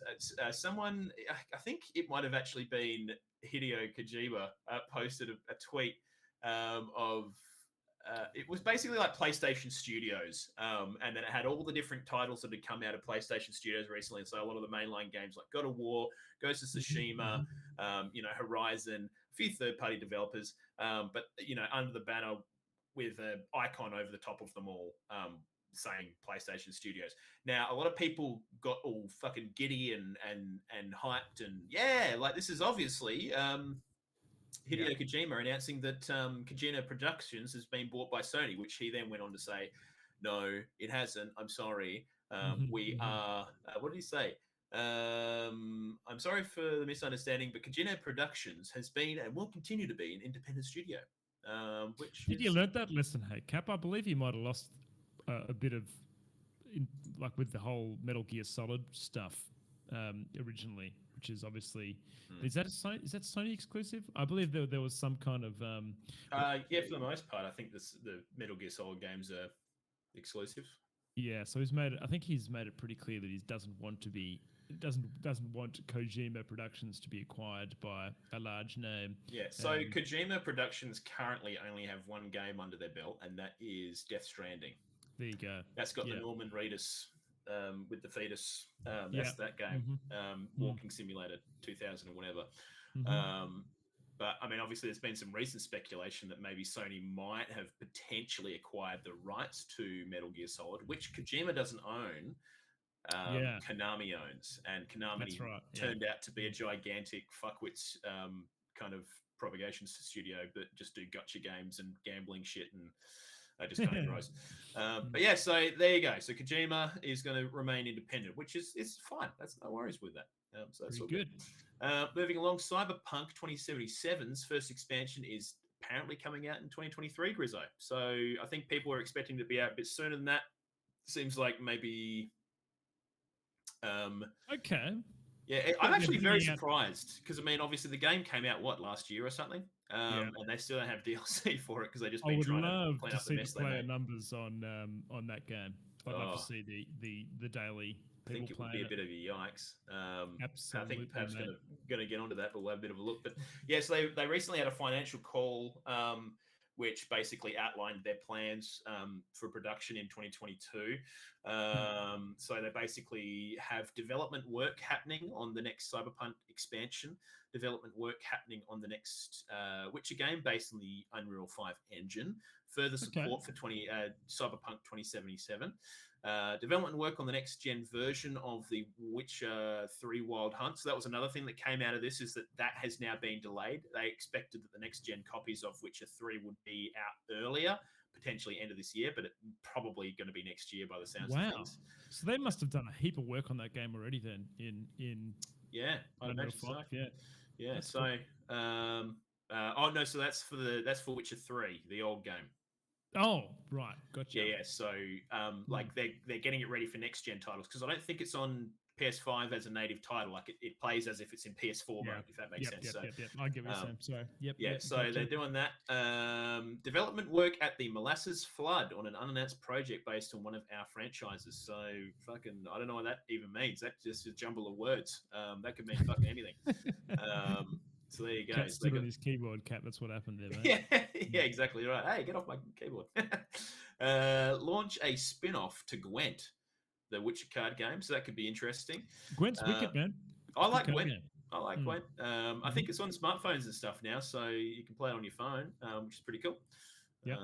someone, I think it might have actually been Hideo Kojima, posted a tweet of, it was basically like PlayStation Studios, and then it had all the different titles that had come out of PlayStation Studios recently. And so a lot of the mainline games like God of War, Ghost of Tsushima, Horizon, a few third-party developers, but under the banner with an icon over the top of them all, saying PlayStation Studios. Now, a lot of people got all fucking giddy and hyped, and like this is obviously Hideo Kojima announcing that Kojima Productions has been bought by Sony, which he then went on to say, no, it hasn't. I'm sorry. We are, what did he say? I'm sorry for the misunderstanding, but Kojima Productions has been and will continue to be an independent studio. Did you learn that lesson, hey, Cap? I believe you might have lost a bit of, like with the whole Metal Gear Solid stuff originally, which is obviously is that Sony exclusive? I believe there was some kind of for the most part, I think the Metal Gear Solid games are exclusive. Yeah, so he's made it. I think he's made it pretty clear that he doesn't want Kojima Productions to be acquired by a large name. Yeah, so Kojima Productions currently only have one game under their belt, and that is Death Stranding. There you go. That's got the Norman Reedus with the fetus. That's that game. Walking Simulator 2000 or whatever. But I mean, obviously, there's been some recent speculation that maybe Sony might have potentially acquired the rights to Metal Gear Solid, which Kojima doesn't own. Konami owns, and Konami turned out to be a gigantic fuckwits kind of propagation studio that just do gotcha games and gambling shit and just kind of gross. But yeah, so there you go. So Kojima is going to remain independent, which is fine. That's no worries with that. So that's all good. Moving along, Cyberpunk 2077's first expansion is apparently coming out in 2023, Grizzo. So I think people are expecting to be out a bit sooner than that. Seems like maybe... okay. Yeah, I'm actually very surprised because, I mean, obviously the game came out, last year or something? And they still don't have DLC for it because they just been trying to clean up the mess they made. I would love to see the player numbers on that game. I'd love to see the daily. I think it would be a bit of a yikes. Absolutely, I think perhaps going to get onto that, but we'll have a bit of a look. But yes, they recently had a financial call, which basically outlined their plans for production in 2022. So they basically have development work happening on the next Cyberpunk expansion, development work happening on the next Witcher game based on the Unreal 5 engine, further support for Cyberpunk 2077, development work on the next gen version of the Witcher 3 Wild Hunt. So that was another thing that came out of this, is that has now been delayed. They expected that the next gen copies of Witcher 3 would be out earlier, potentially end of this year, but it's probably going to be next year by the sounds of things. So they must have done a heap of work on that game already then in I'd imagine so. Yeah. That's so cool. So that's for Witcher 3, the old game. Oh, right. Gotcha. Yeah. So like they're getting it ready for next gen titles, because I don't think it's on PS5 as a native title. Like it plays as if it's in PS4 mode, if that makes sense. I get what you're saying. So so they're doing that. Development work at the Molasses Flood on an unannounced project based on one of our franchises. So fucking, I don't know what that even means. That's just a jumble of words. That could mean fucking anything. So there you go. Cat stood on his keyboard, Cat. That's what happened there, mate. Yeah, exactly right. Hey, get off my keyboard. Launch a spin-off to Gwent, the Witcher card game. So that could be interesting. Gwent's wicked, man. I like Gwent. Gwent. I think it's on smartphones and stuff now, so you can play it on your phone, which is pretty cool. Yeah.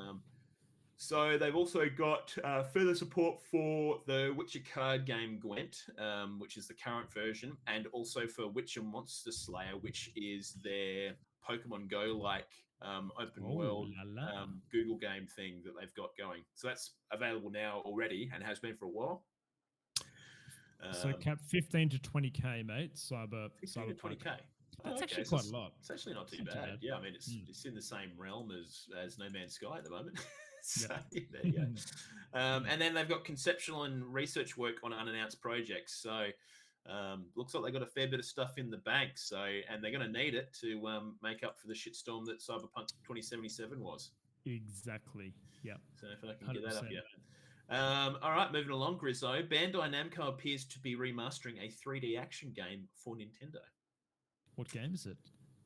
So they've also got further support for the Witcher card game Gwent, which is the current version, and also for Witcher Monster Slayer, which is their Pokemon Go-like open world Google game thing that they've got going. So that's available now already and has been for a while. So cap 15 to 20k, mate. 15 to 20k. That's actually quite a lot. It's actually not too bad. Yeah, I mean, it's in the same realm as No Man's Sky at the moment. So there you go. And then they've got conceptual and research work on unannounced projects. So looks like they got a fair bit of stuff in the bank. So, and they're going to need it to make up for the shitstorm that Cyberpunk 2077 was. Exactly. Yeah. So if I can get that up here. All right, moving along, Grizzo. Bandai Namco appears to be remastering a 3D action game for Nintendo. What game is it?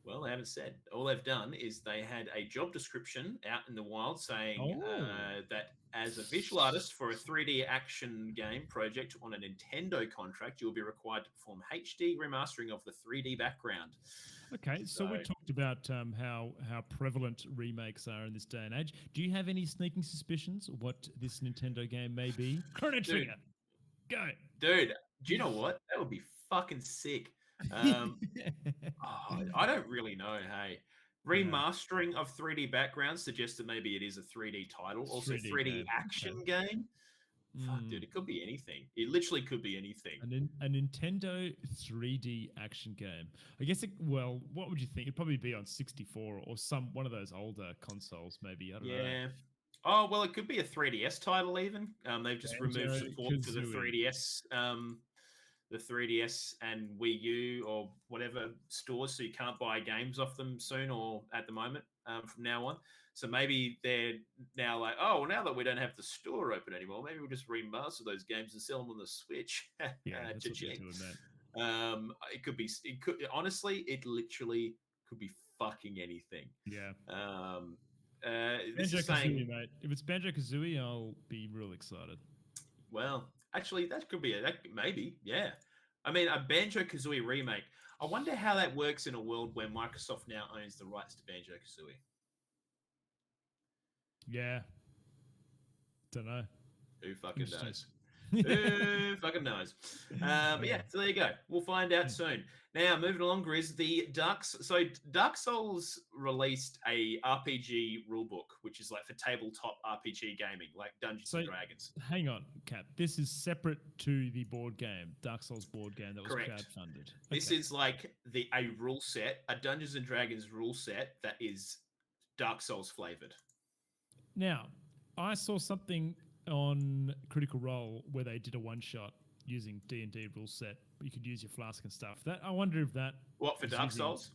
Well, they haven't said. All they've done is they had a job description out in the wild saying that as a visual artist for a 3D action game project on a Nintendo contract, you'll be required to perform HD remastering of the 3D background. Okay, so we talked about how prevalent remakes are in this day and age. Do you have any sneaking suspicions what this Nintendo game may be? Chrono Trigger, go. Dude, do you know what? That would be fucking sick. I don't really know. Hey, remastering of 3D backgrounds suggests that maybe it is a 3D title, also 3D action game. Fuck, dude, it could be anything. It literally could be anything. A Nintendo 3D action game. I guess what would you think? It'd probably be on 64 or one of those older consoles, maybe. I don't know. Oh, well, it could be a 3DS title even. They've just removed support for the 3DS. The 3DS and Wii U or whatever stores, so you can't buy games off them soon or at the moment from now on. So maybe they're now like, oh, well, now that we don't have the store open anymore, maybe we'll just remaster those games and sell them on the Switch. Yeah, that's what they're doing, mate. It could be. It could honestly. It literally could be fucking anything. Yeah. This is saying, mate. If it's Banjo-Kazooie, I'll be real excited. Well, actually, that could be maybe. Yeah. I mean, a Banjo-Kazooie remake. I wonder how that works in a world where Microsoft now owns the rights to Banjo-Kazooie. Yeah. Don't know. Who fucking knows? Who fucking knows? But yeah, so there you go. We'll find out soon. Now, moving along, Grizz, Dark Souls released a RPG rulebook, which is like for tabletop RPG gaming, like Dungeons and Dragons. Hang on, Cap. This is separate to the board game, Dark Souls board game that was crowdfunded. This is like a rule set, a Dungeons and Dragons rule set that is Dark Souls flavored. Now, I saw something on Critical Role where they did a one-shot using D&D rule set. You could use your flask and stuff. That I wonder if that... What, for Dark Souls?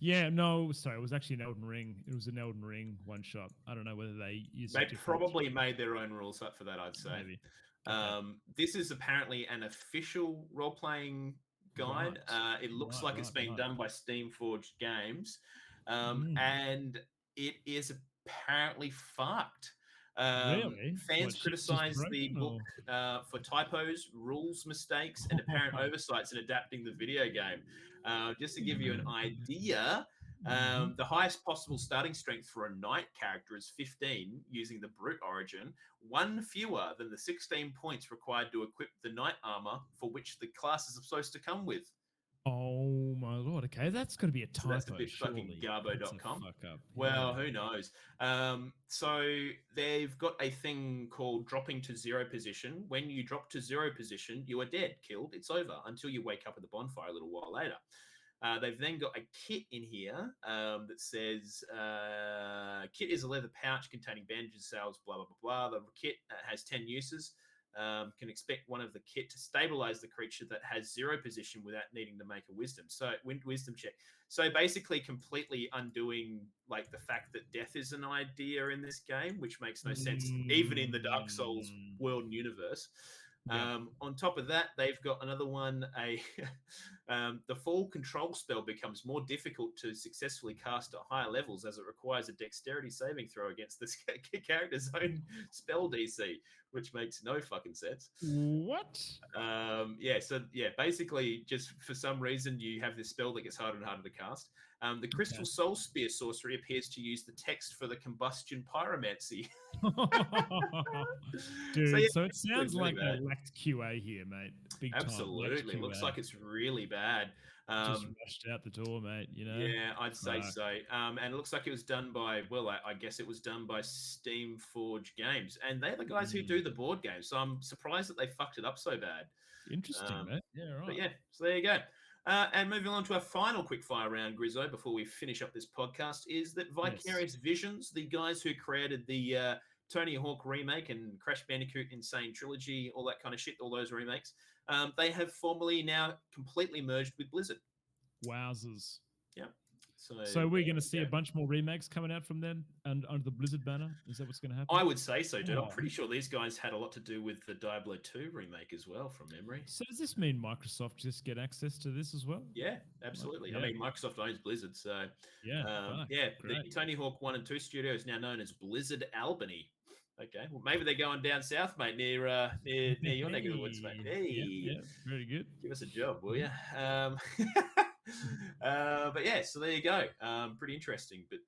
Yeah, no, sorry. It was actually an Elden Ring. It was an Elden Ring one-shot. I don't know whether they used... They probably made their own rules up for that, I'd say. Maybe. This is apparently an official role-playing guide. Right. It looks like it's been done by Steamforged Games. And it is apparently fucked. Really? Fans criticized the book for typos, rules mistakes, and apparent oversights in adapting the video game. Just to give you an idea, the highest possible starting strength for a knight character is 15 using the brute origin, one fewer than the 16 points required to equip the knight armor for which the class is supposed to come with. Oh my lord! Okay, that's going to be a typo. So that's a bit fucking garbo.com. Well, who knows? So they've got a thing called dropping to 0 position. When you drop to 0 position, you are dead, killed. It's over until you wake up at the bonfire a little while later. They've then got a kit in here that says kit is a leather pouch containing bandages, salves, blah blah blah blah. The kit has 10 uses. Can expect one of the kit to stabilize the creature that has 0 position without needing to make a wisdom check. So basically completely undoing like the fact that death is an idea in this game, which makes no sense even in the Dark Souls world and universe. On top of that, they've got another one. The fall control spell becomes more difficult to successfully cast at higher levels as it requires a dexterity saving throw against this character's own spell DC, which makes no fucking sense. What? Basically, just for some reason, you have this spell that gets harder and harder to cast. The Crystal Soul Spear sorcery appears to use the text for the combustion pyromancy. Dude, so it sounds like they lacked QA here, mate. Big Absolutely. It looks like it's really bad. Just rushed out the door, mate, you know? Yeah, I'd say so. And it looks like it was done by, I guess it was done by Steamforged Games. And they're the guys who do the board games. So I'm surprised that they fucked it up so bad. Interesting, mate. Yeah, right. But yeah, so there you go. And moving on to our final quickfire round, Grizzo, before we finish up this podcast, is that Vicarious Visions, the guys who created the Tony Hawk remake and Crash Bandicoot Insane Trilogy, all that kind of shit, all those remakes, they have formally now completely merged with Blizzard. Wowzers. Yeah. So we're going to see a bunch more remakes coming out from them and under the Blizzard banner? Is that what's going to happen? I would say so, dude. I'm pretty sure these guys had a lot to do with the Diablo 2 remake as well, from memory. So does this mean Microsoft just get access to this as well? Yeah, absolutely. I mean, Microsoft owns Blizzard, so... the Tony Hawk 1 and 2 studio is now known as Blizzard Albany. Okay, well, maybe they're going down south, mate, near your neck of the woods, mate. Hey, yeah, very good. Give us a job, will you? But yeah, so there you go. Pretty interesting, but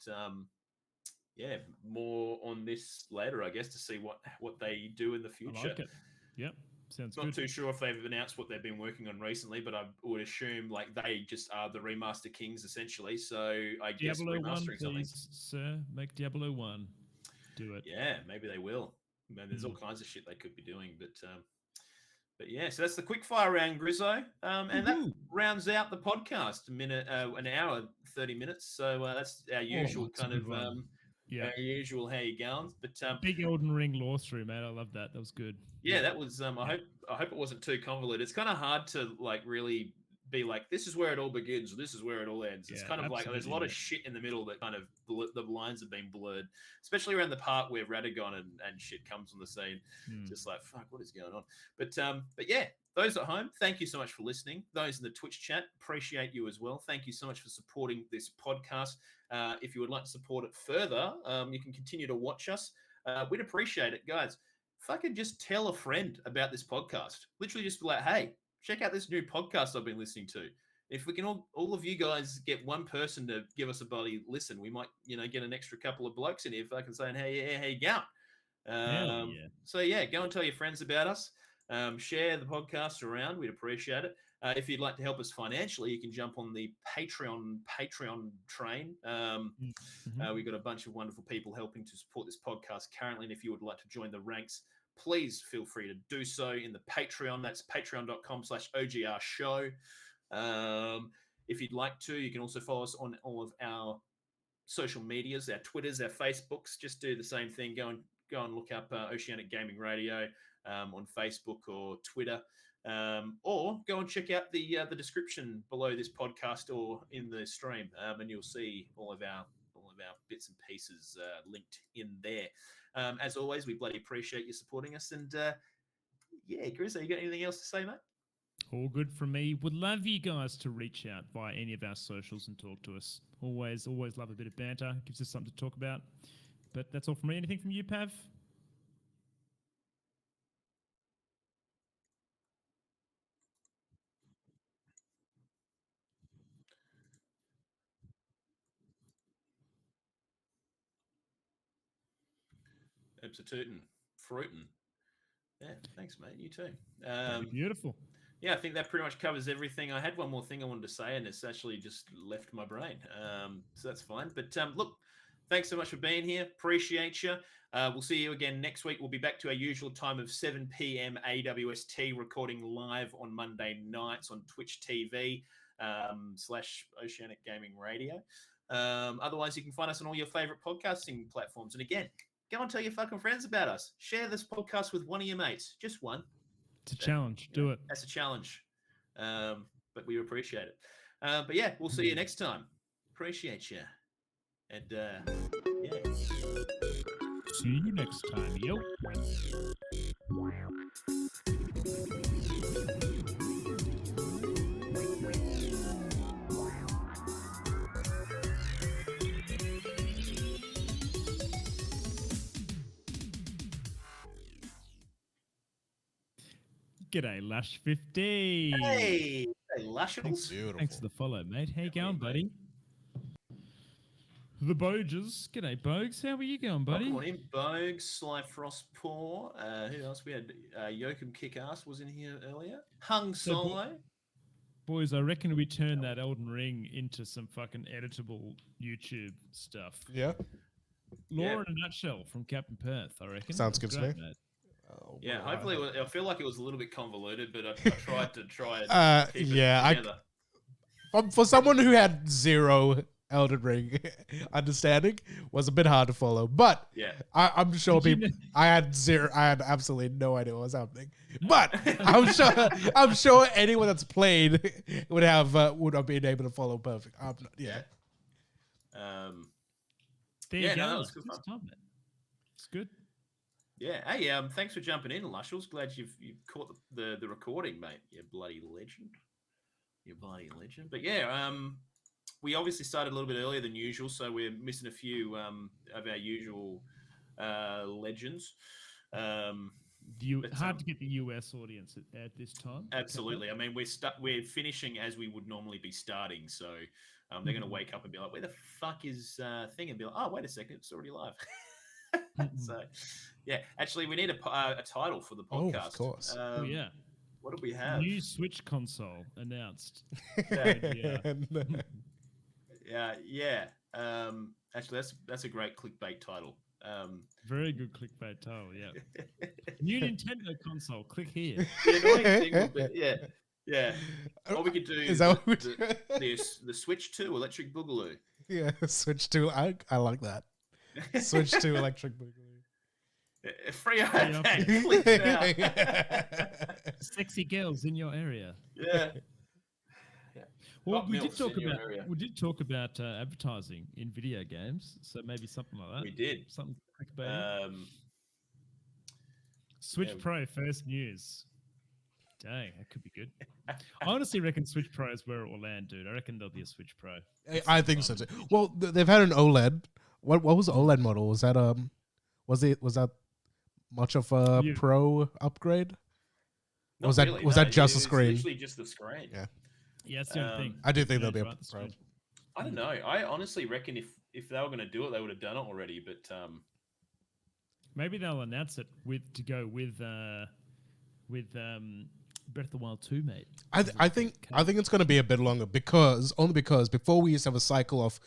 more on this later, I guess, to see what they do in the future. I like it. Yep, sounds good. Not too sure if they've announced what they've been working on recently, but I would assume like they just are the remaster kings essentially. So I guess Diablo remastering 1, please, sir, make Diablo 1. Do it. Yeah, maybe they will. Man, there's all kinds of shit they could be doing, but yeah, so that's the quick fire round, Grizzo, and that rounds out the podcast. An hour, 30 minutes. So that's our usual our usual how you going. But big Elden Ring lore through, man. I love that. That was good. Yeah, that was. I hope it wasn't too convoluted. It's kind of hard to like really be like, this is where it all begins, this is where it all ends. It's kind of like there's a lot of shit in the middle that kind of the lines have been blurred, especially around the part where Radagon and shit comes on the scene. Just like, fuck, what is going on? But yeah, those at home, thank you so much for listening. Those in the Twitch chat, appreciate you as well. Thank you so much for supporting this podcast. If you would like to support it further, you can continue to watch us. We'd appreciate it, guys. Fucking just tell a friend about this podcast. Literally just be like, hey, check out this new podcast I've been listening to. If we can all of you guys get one person to give us a bloody listen, we might, get an extra couple of blokes in here fucking saying, hey, how you going? So yeah, go and tell your friends about us. Share the podcast around. We'd appreciate it. If you'd like to help us financially, you can jump on the Patreon train. We've got a bunch of wonderful people helping to support this podcast currently. And if you would like to join the ranks, please feel free to do so in the Patreon. That's patreon.com/OGR show. If you'd like to, you can also follow us on all of our social medias, our Twitters, our Facebooks. Just do the same thing. Go and look up Oceanic Gaming Radio on Facebook or Twitter. Or go and check out the description below this podcast or in the stream, and you'll see all of our bits and pieces linked in there. As always, we bloody appreciate you supporting us. And yeah, Chris, you got anything else to say, mate? All good from me. Would love you guys to reach out via any of our socials and talk to us. Always love a bit of banter. Gives us something to talk about. But that's all from me. Anything from you, Pav? Absolutely. Fruitin'. Yeah, thanks, mate. You too. Beautiful. Yeah, I think that pretty much covers everything. I had one more thing I wanted to say, and it's actually just left my brain. So that's fine. But look, thanks so much for being here. Appreciate you. We'll see you again next week. We'll be back to our usual time of 7 p.m. AWST, recording live on Monday nights on Twitch TV /Oceanic Gaming Radio. Otherwise, you can find us on all your favorite podcasting platforms. And again, go and tell your fucking friends about us. Share this podcast with one of your mates. Just one. It's a challenge. Do it. That's a challenge. But we appreciate it. But yeah, we'll see you next time. Appreciate you. And yeah. See you next time. Yo. G'day, Lush50. Hey, Lushles. Thanks for the follow, mate. How you going, buddy? The Boges. G'day, Bogues. How are you going, buddy? Good morning, Bogues, Sly Frostpaw. Who else? We had Yoakum Kickass was in here earlier. Hung Solo. Boys, I reckon we turn that Elden Ring into some fucking editable YouTube stuff. Yeah. Lore in a nutshell from Captain Perth, I reckon. Sounds good to me. Mate. Oh, yeah, hopefully I feel like it was a little bit convoluted, but I tried to keep it together. For someone who had zero Elden Ring understanding, was a bit hard to follow. But yeah, I'm sure people. I had absolutely no idea what was happening. But I'm sure anyone that's played would have been able to follow perfect. There you go. That was good fun. It's good. Yeah. Hey, thanks for jumping in, Lushles. Glad you've caught the recording, mate. You bloody legend. But yeah, we obviously started a little bit earlier than usual, so we're missing a few of our usual legends. Hard to get the US audience at this time. Absolutely. I mean, we're finishing as we would normally be starting, so they're going to wake up and be like, "Where the fuck is thing?" And be like, "Oh, wait a second, it's already live." So, yeah. Actually, we need a title for the podcast. Oh, of course. Yeah. What do we have? New Switch console announced. Yeah. Actually, that's a great clickbait title. Very good clickbait title. Yeah. New Nintendo console. Click here. Yeah. What we could do is that the Switch 2 Electric Boogaloo. Yeah, Switch 2. I like that. Switch to Electric Boogaloo. Free iPad. Sexy girls in your area. Yeah. Well, we did talk about advertising in video games, so maybe something like that. We did something clickbaity. Switch Pro first news. Dang, that could be good. I honestly reckon Switch Pro is where it will land, dude. I reckon there'll be a Switch Pro. I think so too. Well, they've had an OLED. What was the OLED model? Was that was that much of a pro upgrade? Was that just the screen? Literally just the screen. Yeah. Yeah, that's the only thing. I do think there'll be a pro. I don't know. I honestly reckon if they were going to do it, they would have done it already. But maybe they'll announce it to go with Breath of the Wild 2, mate. I think it's going to be a bit longer because before we used to have a cycle of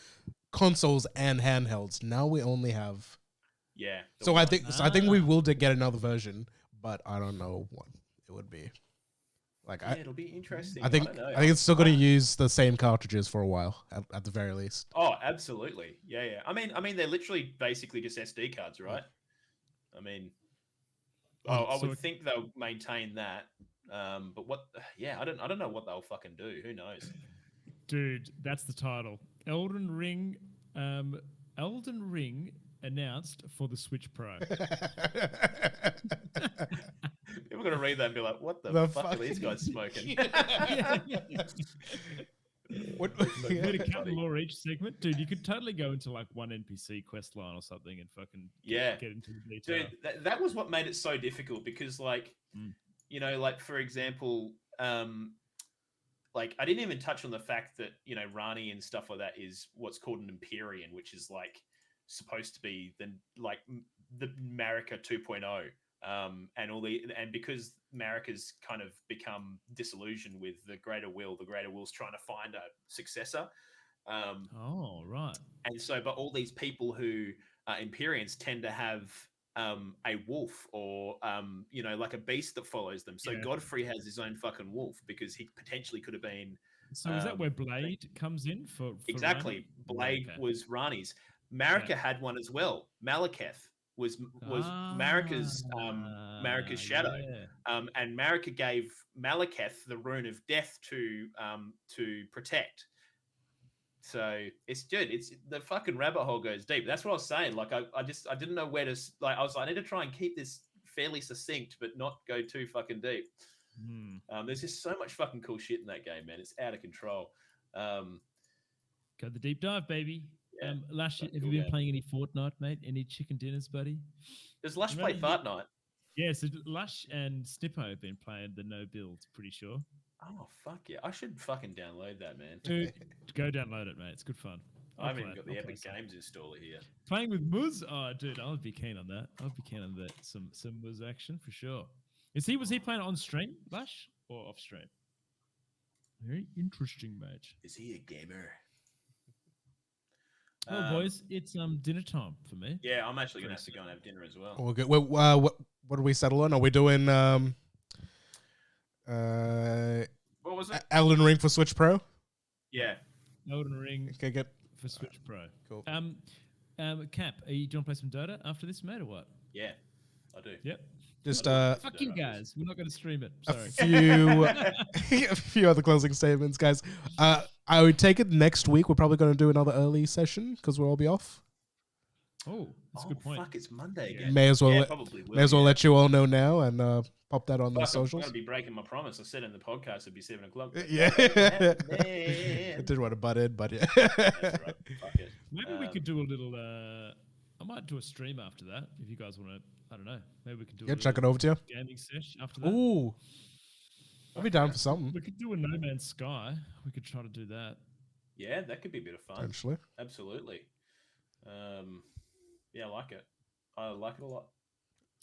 consoles and handhelds. Now we only have. Yeah. So I think we will get another version, but I don't know what it would be. It'll be interesting. I think it's still going to use the same cartridges for a while, at the very least. Oh, absolutely. Yeah. I mean, they're literally basically just SD cards, right? I mean, I would think they'll maintain that. But what? Yeah, I don't know what they'll fucking do. Who knows? Dude, that's the title. Elden Ring. Elden Ring announced for the Switch Pro. People are going to read that and be like, what the fuck are these guys smoking? With a cut and lore each segment, dude, you could totally go into like one NPC quest line or something and fucking get into the detail. Dude, that was what made it so difficult because, like, you know, like for example, like I didn't even touch on the fact that, you know, Rani and stuff like that is what's called an Empyrean, which is like supposed to be the Marika 2.0. And because Marika's kind of become disillusioned with the Greater Will's trying to find a successor. Right. And so, but all these people who are Empyreans tend to have a wolf or, you know, like a beast that follows them. So Godfrey has his own fucking wolf because he potentially could have been. So is that where Blade comes in for exactly. Rani? Blade was Rani's. Marika had one as well. Malekith was Marika's shadow, and Marika gave Malekith the rune of death to protect. So it's good. It's the fucking rabbit hole goes deep. That's what I was saying. Like I didn't know where to like. I was like, I need to try and keep this fairly succinct, but not go too fucking deep. There's just so much fucking cool shit in that game, man. It's out of control. Go the deep dive, baby. Yeah, Lash, have you been playing any Fortnite, mate? Any chicken dinners, buddy? Does Lash play Fortnite? Yeah, so Lash and Snippo have been playing the no build, pretty sure. Oh, fuck yeah. I should fucking download that, man. Dude, go download it, mate. It's good fun. I haven't even got the Epic Games installer here. Playing with Muz? Oh, dude, I would be keen on that. I'd be keen on that. Some Muz action for sure. Was he playing it on stream, Lash, or off stream? Very interesting, mate. Is he a gamer? Well, boys, it's dinner time for me. Yeah, I'm actually gonna have to go and have dinner as well. Okay. What do we settle on? Are we doing what was it? Elden Ring for Switch Pro? Yeah. Elden Ring. Okay, good. For Switch Pro. Cool. Cap, do you want to play some Dota after this, mate, or what? Yeah, I do. Yep. Just fuck you guys. We're not going to stream it. Sorry. A few other closing statements, guys. I would take it next week. We're probably going to do another early session because we'll all be off. Oh, that's a good point. Fuck, it's Monday again. May as well let you all know now and pop that on the socials. I'm going to be breaking my promise. I said in the podcast it'd be 7 o'clock. Yeah. I didn't want to butt in, but yeah. That's right. Fuck it. Maybe we could do a little... I might do a stream after that if you guys want to. I don't know. Maybe we can do. Chuck it over to you. Gaming sesh after that. Ooh, I'll be down for something. We could do a No Man's Sky. We could try to do that. Yeah, that could be a bit of fun. Potentially. Absolutely. Yeah, I like it. I like it a lot.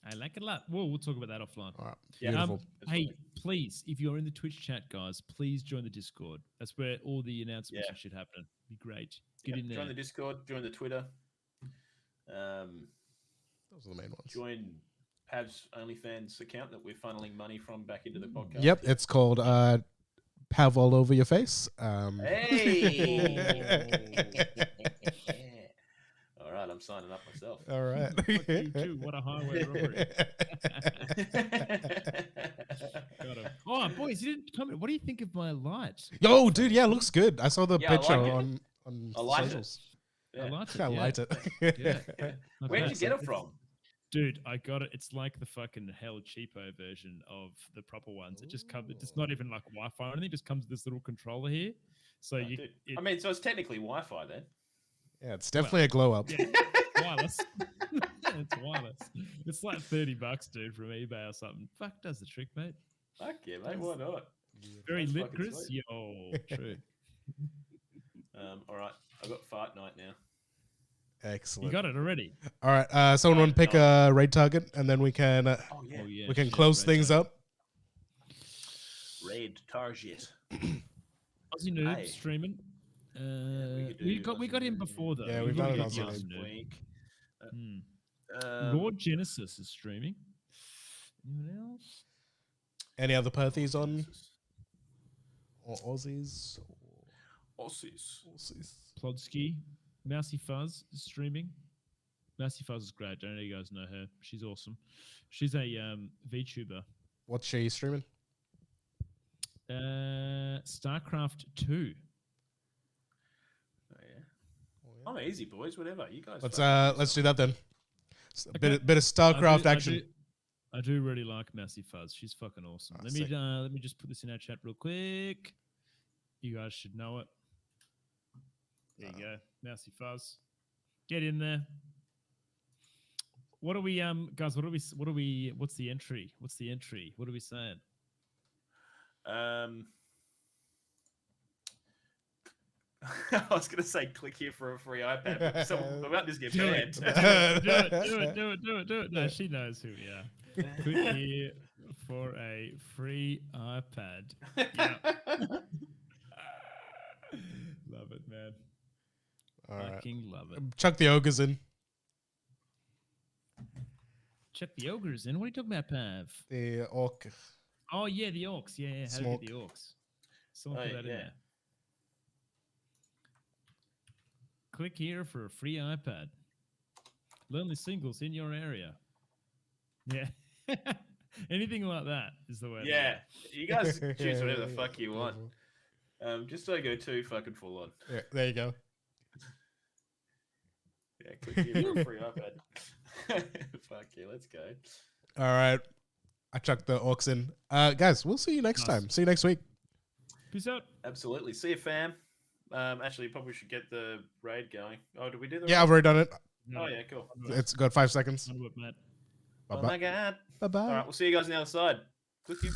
I like it a lot. Well, we'll talk about that offline. All right. Yeah. Beautiful. Hey, please, if you're in the Twitch chat, guys, please join the Discord. That's where all the announcements should happen. Be great. Get in there. Join the Discord. Join the Twitter. Those are the main ones. Join Pav's OnlyFans account that we're funneling money from back into the podcast. Yep, it's called Pav all over your face. Hey! All right, I'm signing up myself. All right. You too. What a highway robbery. Got him. Oh, boys, you didn't comment. What do you think of my light? Yo, dude, yeah, it looks good. I saw the picture like on I like socials. I liked it. I liked it. Where'd you get it from? Dude, I got it. It's like the fucking hell cheapo version of the proper ones. It just comes. It's not even like Wi-Fi or anything. It just comes with this little controller here. So I mean, so it's technically Wi-Fi then. Yeah, it's definitely a glow up. Yeah, wireless. It's wireless. It's like $30, dude, from eBay or something. Fuck, does the trick, mate. Fuck yeah, mate. Why not? Very lit, Chris. Yo, true. All right, I've got fart night now. Excellent. You got it already. All right. Someone want to pick a raid target, and then we can. We can close things up. Raid target. Aussie Noob streaming. We got him before though. Yeah, we've done it last week. Lord Genesis is streaming. Anyone else? Any other Perthies on? Or Aussies? Aussies. Plodsky. Mousy Fuzz is streaming. Mousy Fuzz is great. I don't know you guys know her. She's awesome. She's a VTuber. What's she streaming? StarCraft 2. Oh yeah. I'm easy, boys. Whatever you guys. Let's do that then. A bit of StarCraft action. I do really like Mousy Fuzz. She's fucking awesome. Let me just put this in our chat real quick. You guys should know it. There you go, Mousy Fuzz. Get in there. What are we, guys? What's the entry? What are we saying? I was going to say click here for a free iPad, but someone about this get banned. Do it. No, she knows who we are. Click here for a free iPad. Yeah. Love it, man. All right. Fucking love it. Chuck the ogres in. Chuck the ogres in? What are you talking about, Pav? The orc. Oh, yeah, the orcs. Yeah. How do we get the orcs? Someone put that in there. Click here for a free iPad. Lonely singles in your area. Yeah. Anything like that is the way. Yeah. You guys choose whatever the fuck you want. Just don't go too fucking full on. Yeah, there you go. Yeah, click here for a free iPad. Fuck yeah, let's go. All right. I chucked the orcs in. Guys, we'll see you next time. See you next week. Peace out. Absolutely. See you, fam. Actually, probably should get the raid going. Oh, did we do the raid? I've already done it. Oh, yeah, cool. It's got 5 seconds. Bye-bye. Oh, my God. Bye-bye. All right, we'll see you guys on the other side. Click here.